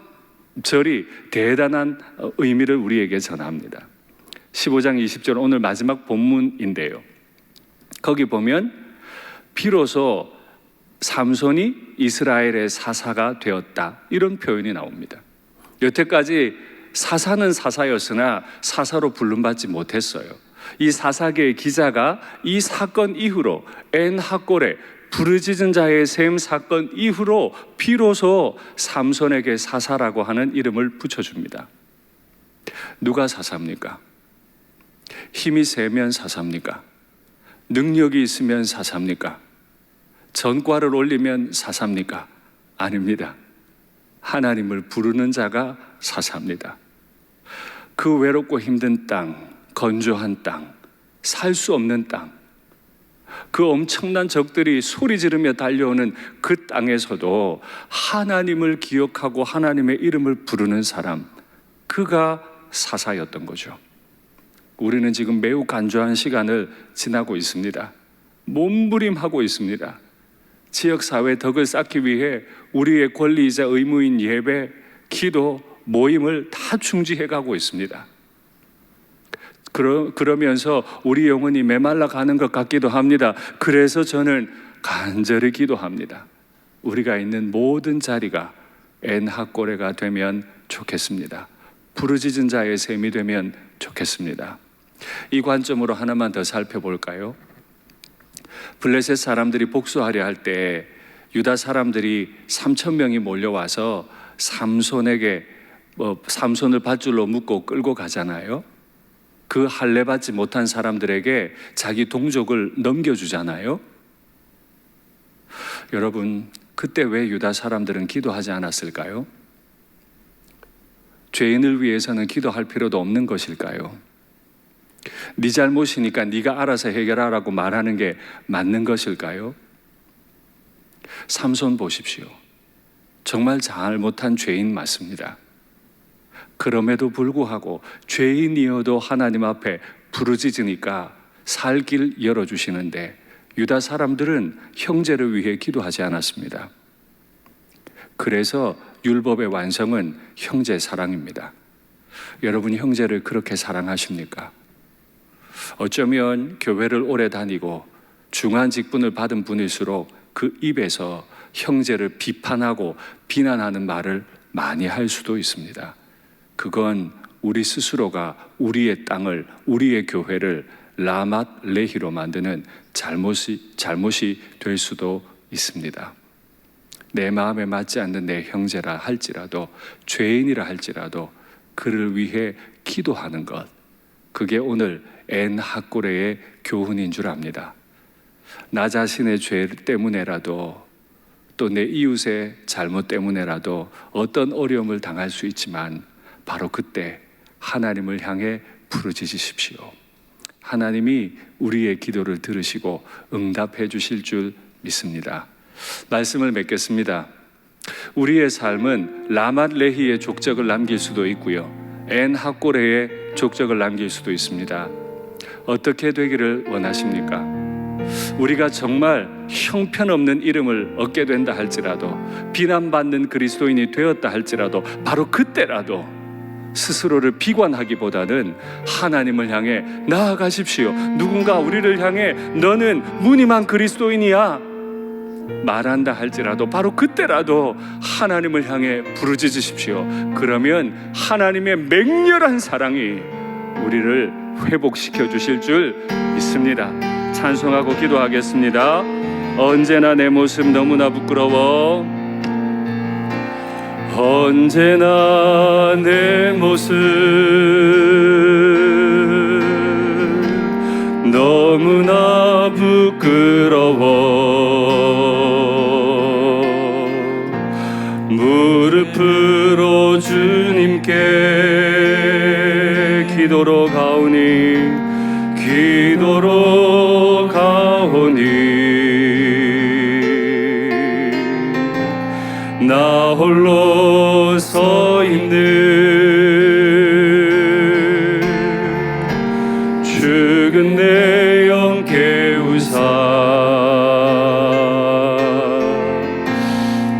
절이 대단한 의미를 우리에게 전합니다. 15장 20절 오늘 마지막 본문인데요. 거기 보면 비로소 삼손이 이스라엘의 사사가 되었다 이런 표현이 나옵니다. 여태까지 사사는 사사였으나 사사로 불름받지 못했어요. 이 사사계의 기자가 이 사건 이후로 엔 학고레 부르짖은 자의 샘 사건 이후로 비로소 삼손에게 사사라고 하는 이름을 붙여줍니다. 누가 사사입니까? 힘이 세면 사사입니까? 능력이 있으면 사사입니까? 전과를 올리면 사사입니까? 아닙니다. 하나님을 부르는 자가 사사입니다. 그 외롭고 힘든 땅, 건조한 땅, 살 수 없는 땅, 그 엄청난 적들이 소리 지르며 달려오는 그 땅에서도 하나님을 기억하고 하나님의 이름을 부르는 사람, 그가 사사였던 거죠. 우리는 지금 매우 간조한 시간을 지나고 있습니다. 몸부림하고 있습니다. 지역사회 덕을 쌓기 위해 우리의 권리이자 의무인 예배, 기도, 모임을 다 중지해 가고 있습니다. 그러면서 우리 영혼이 메말라 가는 것 같기도 합니다. 그래서 저는 간절히 기도합니다. 우리가 있는 모든 자리가 엔 학고레가 되면 좋겠습니다. 부르짖은 자의 샘이 되면 좋겠습니다. 이 관점으로 하나만 더 살펴볼까요? 블레셋 사람들이 복수하려 할 때 유다 사람들이 3,000명이 몰려와서 삼손에게 삼손을 밧줄로 묶고 끌고 가잖아요. 그 할례 받지 못한 사람들에게 자기 동족을 넘겨주잖아요. 여러분, 그때 왜 유다 사람들은 기도하지 않았을까요? 죄인을 위해서는 기도할 필요도 없는 것일까요? 네 잘못이니까 네가 알아서 해결하라고 말하는 게 맞는 것일까요? 삼손 보십시오. 정말 잘못한 죄인 맞습니다. 그럼에도 불구하고 죄인이어도 하나님 앞에 부르짖으니까 살 길 열어주시는데, 유다 사람들은 형제를 위해 기도하지 않았습니다. 그래서 율법의 완성은 형제 사랑입니다. 여러분, 형제를 그렇게 사랑하십니까? 어쩌면 교회를 오래 다니고 중한 직분을 받은 분일수록 그 입에서 형제를 비판하고 비난하는 말을 많이 할 수도 있습니다. 그건 우리 스스로가 우리의 땅을, 우리의 교회를 라맛 레히로 만드는 잘못이 될 수도 있습니다. 내 마음에 맞지 않는 내 형제라 할지라도, 죄인이라 할지라도 그를 위해 기도하는 것, 그게 오늘 엔 학고레의 교훈인 줄 압니다. 나 자신의 죄 때문에라도, 또 내 이웃의 잘못 때문에라도 어떤 어려움을 당할 수 있지만 바로 그때 하나님을 향해 부르짖으십시오. 하나님이 우리의 기도를 들으시고 응답해 주실 줄 믿습니다. 말씀을 맺겠습니다. 우리의 삶은 라맛 레히의 족적을 남길 수도 있고요, 엔 학고레의 족적을 남길 수도 있습니다. 어떻게 되기를 원하십니까? 우리가 정말 형편없는 이름을 얻게 된다 할지라도, 비난받는 그리스도인이 되었다 할지라도 바로 그때라도 스스로를 비관하기보다는 하나님을 향해 나아가십시오. 누군가 우리를 향해 너는 무늬만 그리스도인이야 말한다 할지라도 바로 그때라도 하나님을 향해 부르짖으십시오. 그러면 하나님의 맹렬한 사랑이 우리를 회복시켜 주실 줄 믿습니다. 찬송하고 기도하겠습니다. 언제나 내 모습 너무나 부끄러워, 언제나 내 모습 너무나 부끄러워, 무릎으로 주님께 기도로 가오니, 기도로 가오니, 나 홀로 서 있는 죽은 내 영 깨우사,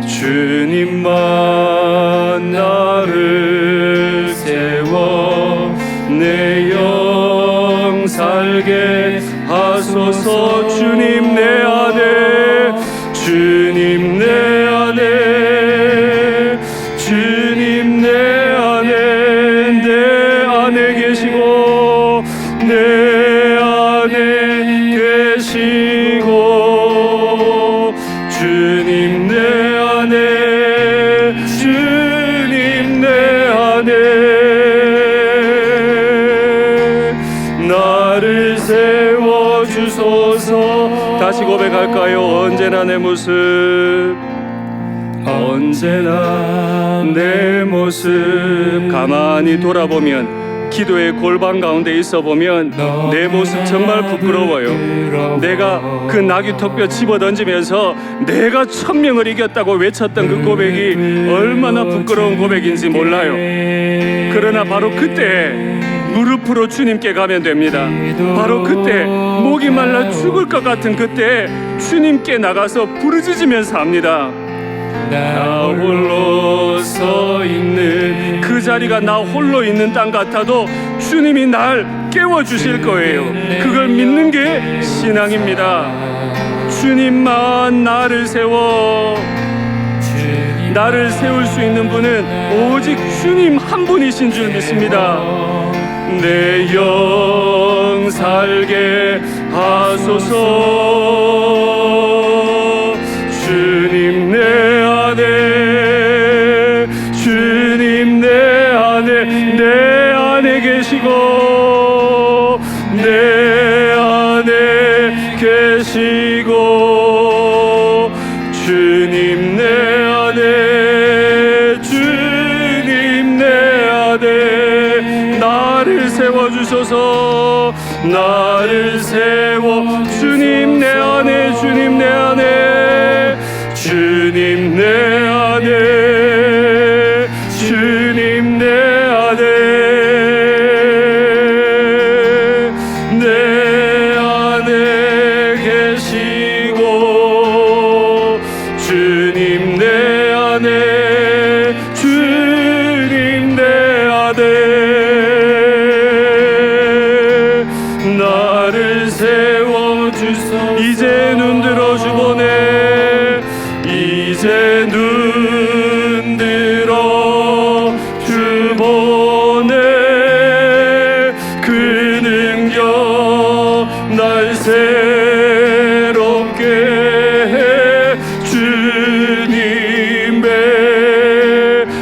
주님만 나를 세워 내 영 살게 하소서. 주님 내 안에, 주님 내 안에, 주님 내 안에, 내 안에 계시고, 내 안에 계시고, 주님 내 안에, 주님 내 안에 나를 세워주소서. 다시 고백할까요? 언제나 내 모습, 언제나 내 모습. 가만히 돌아보면, 기도의 골방 가운데 있어 보면 내 모습 정말 부끄러워요. 내가 그 나귀턱뼈 집어던지면서 내가 1000명을 이겼다고 외쳤던 그 고백이 얼마나 부끄러운 고백인지 몰라요. 그러나 바로 그때 무릎으로 주님께 가면 됩니다. 바로 그때 목이 말라 죽을 것 같은 그때 주님께 나가서 부르짖으면서 합니다. 나 홀로 서 있는 그 자리가 나 홀로 있는 땅 같아도 주님이 날 깨워주실 거예요. 그걸 믿는 게 신앙입니다. 주님만 나를 세워, 나를 세울 수 있는 분은 오직 주님 한 분이신 줄 믿습니다. 내 영 살게 하소서. 주님 내 안에, 주님 내 안에, 내 안에 계시고, 내 안에 계시고, 주님 내 안에, 주님 내 안에 나를 세워주소서. 나를 세워, 주님 내 안에, 주님 내 안에, 주님 내 안에, 주님 내 안에, 나를 세워주소. 이제 눈들어 주보네. 이제 눈들어 주보네. 그 능력 날 새롭게 해. 주님의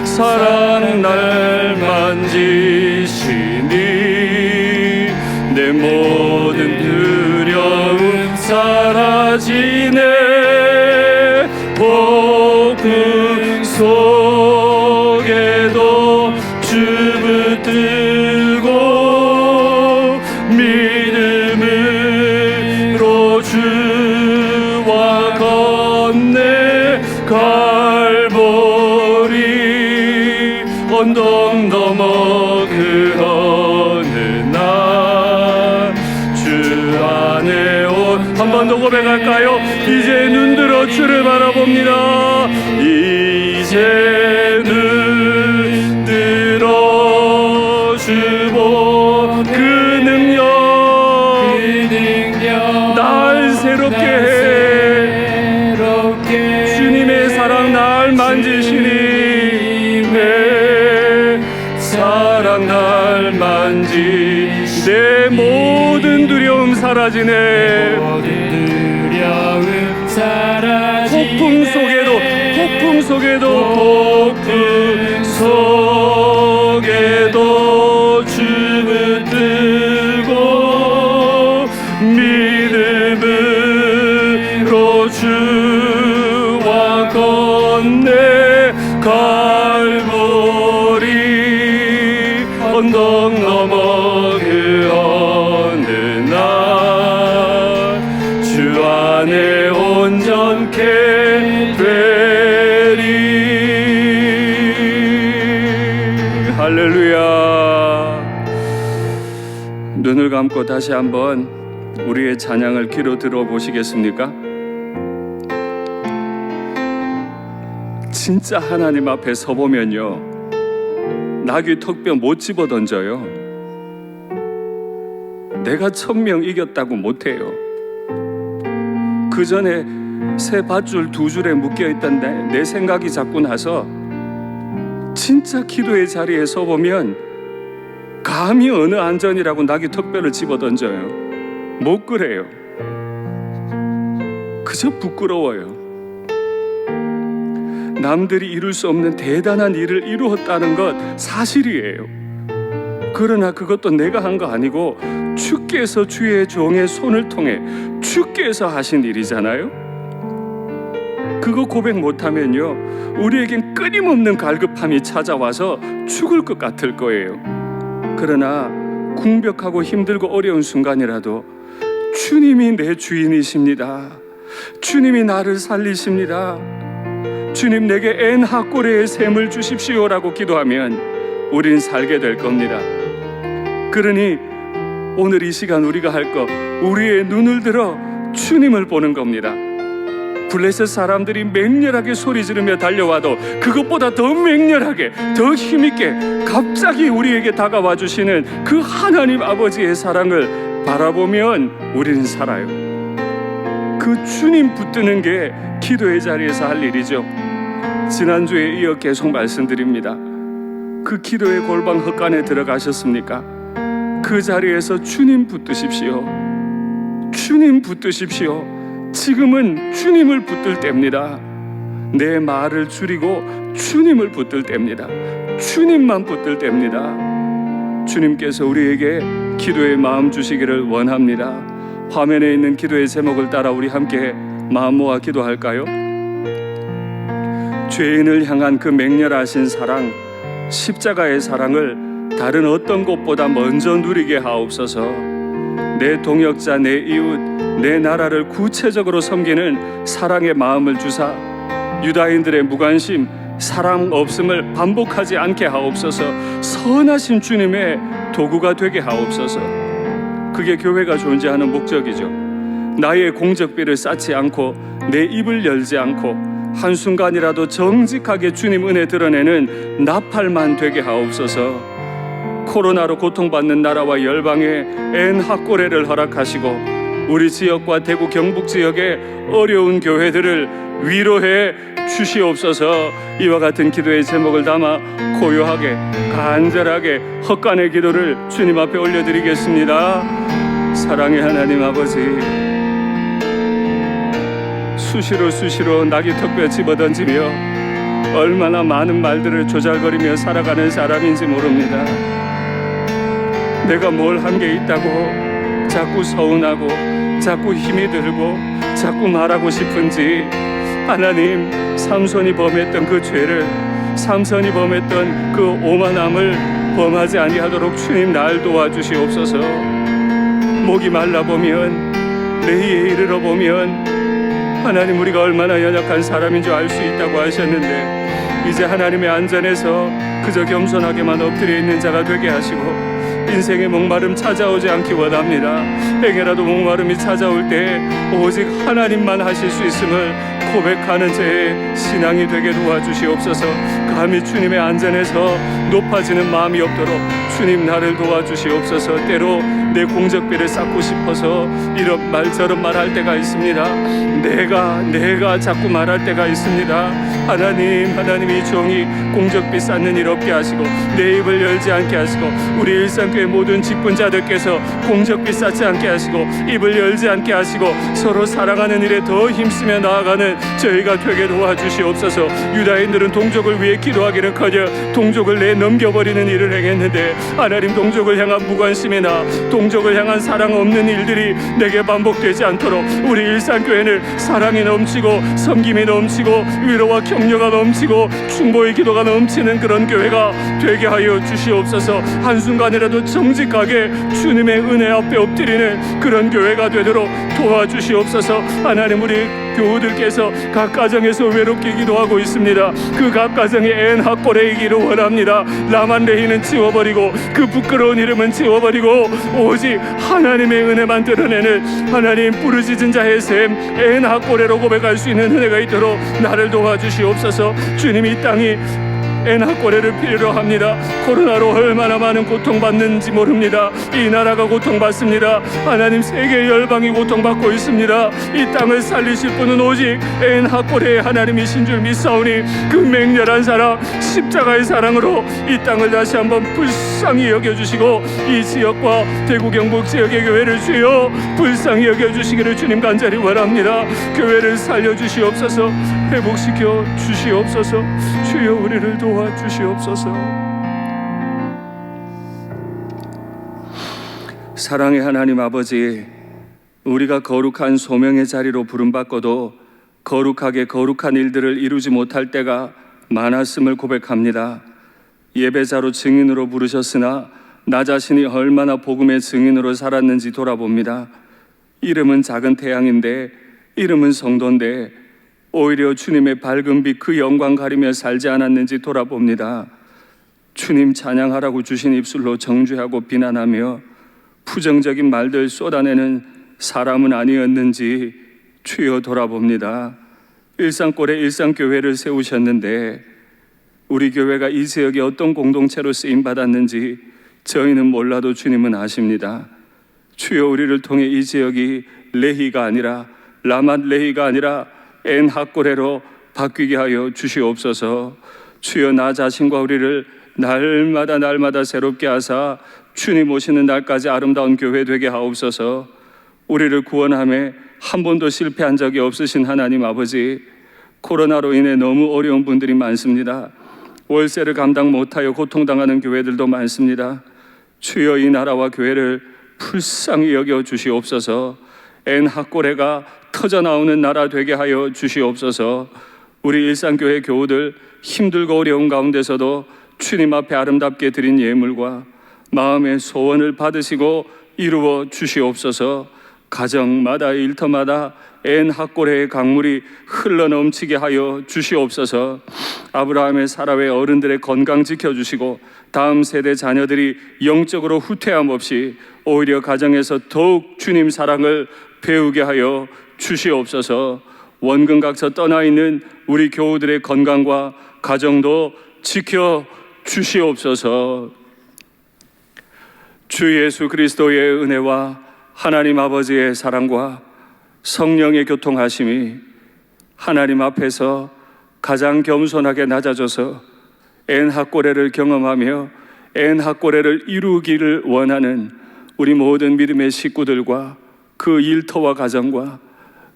사랑 날 만지시니 내 모든 두려움 사라지네. 폭풍 속에도 주 붙들고 믿음으로 주와 건네. 갈보리 언덕 넘어 그 어느 날 주 안에 온. 한 번 더 고백할까요? 이제 눈들어 주를 바라봅니다. 이제 눈들어 주보. 그 능력 날 새롭게 해. 주님의 사랑 날 만지시니 내 사랑 날 만지. 내 모든 두려움 사라지네. 폭풍 속에도 주 붙들고 믿음으로 주와 건네. 갈보리 언덕 넘어 그 어느 날 주 안에 온전케 되리. 할렐루야. 눈을 감고 다시 한번 우리의 찬양을 귀로 들어보시겠습니까? 진짜 하나님 앞에 서보면요, 나귀 턱뼈 못 집어 던져요. 내가 1000명 이겼다고 못해요. 그 전에 새 밧줄 2줄에 묶여있던 내 생각이 자꾸 나서 진짜 기도의 자리에 서보면 감히 어느 안전이라고 나귀 턱뼈를 집어 던져요. 못 그래요. 그저 부끄러워요. 남들이 이룰 수 없는 대단한 일을 이루었다는 것 사실이에요. 그러나 그것도 내가 한 거 아니고 주께서 주의 종의 손을 통해 주께서 하신 일이잖아요. 그거 고백 못하면요, 우리에겐 끊임없는 갈급함이 찾아와서 죽을 것 같을 거예요. 그러나 궁벽하고 힘들고 어려운 순간이라도 주님이 내 주인이십니다. 주님이 나를 살리십니다. 주님 내게 엔 하꼬레의 샘을 주십시오라고 기도하면 우린 살게 될 겁니다. 그러니 오늘 이 시간 우리가 할 거, 우리의 눈을 들어 주님을 보는 겁니다. 블레셋 사람들이 맹렬하게 소리 지르며 달려와도 그것보다 더 맹렬하게, 더 힘있게 갑자기 우리에게 다가와 주시는 그 하나님 아버지의 사랑을 바라보면 우리는 살아요. 그 주님 붙드는 게 기도의 자리에서 할 일이죠. 지난주에 이어 계속 말씀드립니다. 그 기도의 골방 헛간에 들어가셨습니까? 그 자리에서 주님 붙드십시오. 주님 붙드십시오. 지금은 주님을 붙들 때입니다. 내 말을 줄이고 주님을 붙들 때입니다. 주님만 붙들 때입니다. 주님께서 우리에게 기도의 마음 주시기를 원합니다. 화면에 있는 기도의 제목을 따라 우리 함께 마음 모아 기도할까요? 죄인을 향한 그 맹렬하신 사랑, 십자가의 사랑을 다른 어떤 곳보다 먼저 누리게 하옵소서. 내 동역자, 내 이웃, 내 나라를 구체적으로 섬기는 사랑의 마음을 주사 유다인들의 무관심, 사랑 없음을 반복하지 않게 하옵소서. 선하신 주님의 도구가 되게 하옵소서. 그게 교회가 존재하는 목적이죠. 나의 공적비를 쌓지 않고 내 입을 열지 않고 한순간이라도 정직하게 주님 은혜 드러내는 나팔만 되게 하옵소서. 코로나로 고통받는 나라와 열방에 엔하꼬레를 허락하시고 우리 지역과 대구 경북 지역의 어려운 교회들을 위로해 주시옵소서. 이와 같은 기도의 제목을 담아 고요하게 간절하게 헛간의 기도를 주님 앞에 올려드리겠습니다. 사랑의 하나님 아버지, 수시로 낙이 턱뼈 집어던지며 얼마나 많은 말들을 조잘거리며 살아가는 사람인지 모릅니다. 내가 뭘 한 게 있다고 자꾸 서운하고 자꾸 힘이 들고 자꾸 말하고 싶은지, 하나님, 삼손이 범했던 그 죄를, 삼손이 범했던 그 오만함을 범하지 아니하도록 주님 날 도와주시옵소서. 목이 말라보면, 내일에 이르러보면 하나님, 우리가 얼마나 연약한 사람인 줄 알 수 있다고 하셨는데, 이제 하나님의 안전에서 그저 겸손하게만 엎드려 있는 자가 되게 하시고 인생의 목마름 찾아오지 않기 원합니다. 행여라도 목마름이 찾아올 때 오직 하나님만 하실 수 있음을 고백하는 제 신앙이 되게 도와주시옵소서. 감히 주님의 안전에서 높아지는 마음이 없도록 주님 나를 도와주시옵소서. 때로 내 공적비를 쌓고 싶어서 이런 말 저런 말 할 때가 있습니다. 내가 자꾸 말할 때가 있습니다. 하나님, 이 종이 공적비 쌓는 일 없게 하시고 내 입을 열지 않게 하시고 우리 일상교회 모든 직분자들께서 공적비 쌓지 않게 하시고 입을 열지 않게 하시고 서로 사랑하는 일에 더 힘쓰며 나아가는 저희가 되게 도와주시옵소서. 유다인들은 동족을 위해 기도하기는커녕 동족을 내넘겨버리는 일을 행했는데, 하나님, 동족을 향한 무관심이나 동족을 향한 사랑 없는 일들이 내게 반복되지 않도록 우리 일상교회는 사랑이 넘치고 섬김이 넘치고 위로와 격려가 넘치고 충고의 기도가 넘치는 그런 교회가 되게 하여 주시옵소서. 한순간이라도 정직하게 주님의 은혜 앞에 엎드리는 그런 교회가 되도록 도와주시옵소서. 하나님, 우리 교우들께서 각 가정에서 외롭게 기도하고 있습니다. 그 각 가정에 엔하꼬레이기를 원합니다. 라만레히는 지워버리고 그 부끄러운 이름은 지워버리고 오직 하나님의 은혜만 드러내는, 하나님, 부르짖은 자의 샘 엔하꼬레로 고백할 수 있는 은혜가 있도록 나를 도와주시옵소서. 주님, 이 땅이 엔하꼬레를 필요로 합니다. 코로나로 얼마나 많은 고통받는지 모릅니다. 이 나라가 고통받습니다. 하나님, 세계 열방이 고통받고 있습니다. 이 땅을 살리실 분은 오직 엔하꼬레의 하나님이신 줄 믿사오니 그 맹렬한 사랑, 십자가의 사랑으로 이 땅을 다시 한번 불쌍히 여겨주시고 이 지역과 대구 경북 지역의 교회를 주여 불쌍히 여겨주시기를 주님 간절히 원합니다. 교회를 살려주시옵소서. 회복시켜 주시옵소서. 주여 우리를 도와주시옵소서. 사랑의 하나님 아버지, 우리가 거룩한 소명의 자리로 부름받고도 거룩한 일들을 이루지 못할 때가 많았음을 고백합니다. 예배자로 증인으로 부르셨으나 나 자신이 얼마나 복음의 증인으로 살았는지 돌아봅니다. 이름은 작은 태양인데, 이름은 성도인데 오히려 주님의 밝은 빛 그 영광 가리며 살지 않았는지 돌아봅니다. 주님 찬양하라고 주신 입술로 정죄하고 비난하며 부정적인 말들 쏟아내는 사람은 아니었는지 주여 돌아봅니다. 일산골에 일산교회를 세우셨는데 우리 교회가 이 지역에 어떤 공동체로 쓰임받았는지 저희는 몰라도 주님은 아십니다. 주여, 우리를 통해 이 지역이 레히가 아니라 라맛 레히가 아니라 엔하꼬레로 바뀌게 하여 주시옵소서. 주여, 나 자신과 우리를 날마다 새롭게 하사 주님 오시는 날까지 아름다운 교회 되게 하옵소서. 우리를 구원함에 한 번도 실패한 적이 없으신 하나님 아버지, 코로나로 인해 너무 어려운 분들이 많습니다. 월세를 감당 못하여 고통당하는 교회들도 많습니다. 주여, 이 나라와 교회를 불쌍히 여겨 주시옵소서. 엔하꼬레가 터져나오는 나라 되게 하여 주시옵소서. 우리 일산교회 교우들 힘들고 어려운 가운데서도 주님 앞에 아름답게 드린 예물과 마음의 소원을 받으시고 이루어 주시옵소서. 가정마다 일터마다 엔하꼬레의 강물이 흘러넘치게 하여 주시옵소서. 아브라함의 사라의 어른들의 건강 지켜주시고 다음 세대 자녀들이 영적으로 후퇴함 없이 오히려 가정에서 더욱 주님 사랑을 배우게 하여 주시옵소서. 원근각서 떠나 있는 우리 교우들의 건강과 가정도 지켜 주시옵소서. 주 예수 그리스도의 은혜와 하나님 아버지의 사랑과 성령의 교통하심이 하나님 앞에서 가장 겸손하게 낮아져서 엔하꼬레를 경험하며 엔하꼬레를 이루기를 원하는 우리 모든 믿음의 식구들과 그 일터와 가정과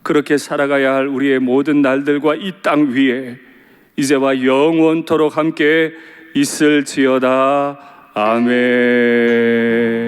그렇게 살아가야 할 우리의 모든 날들과 이 땅 위에 이제와 영원토록 함께 있을지어다. 아멘.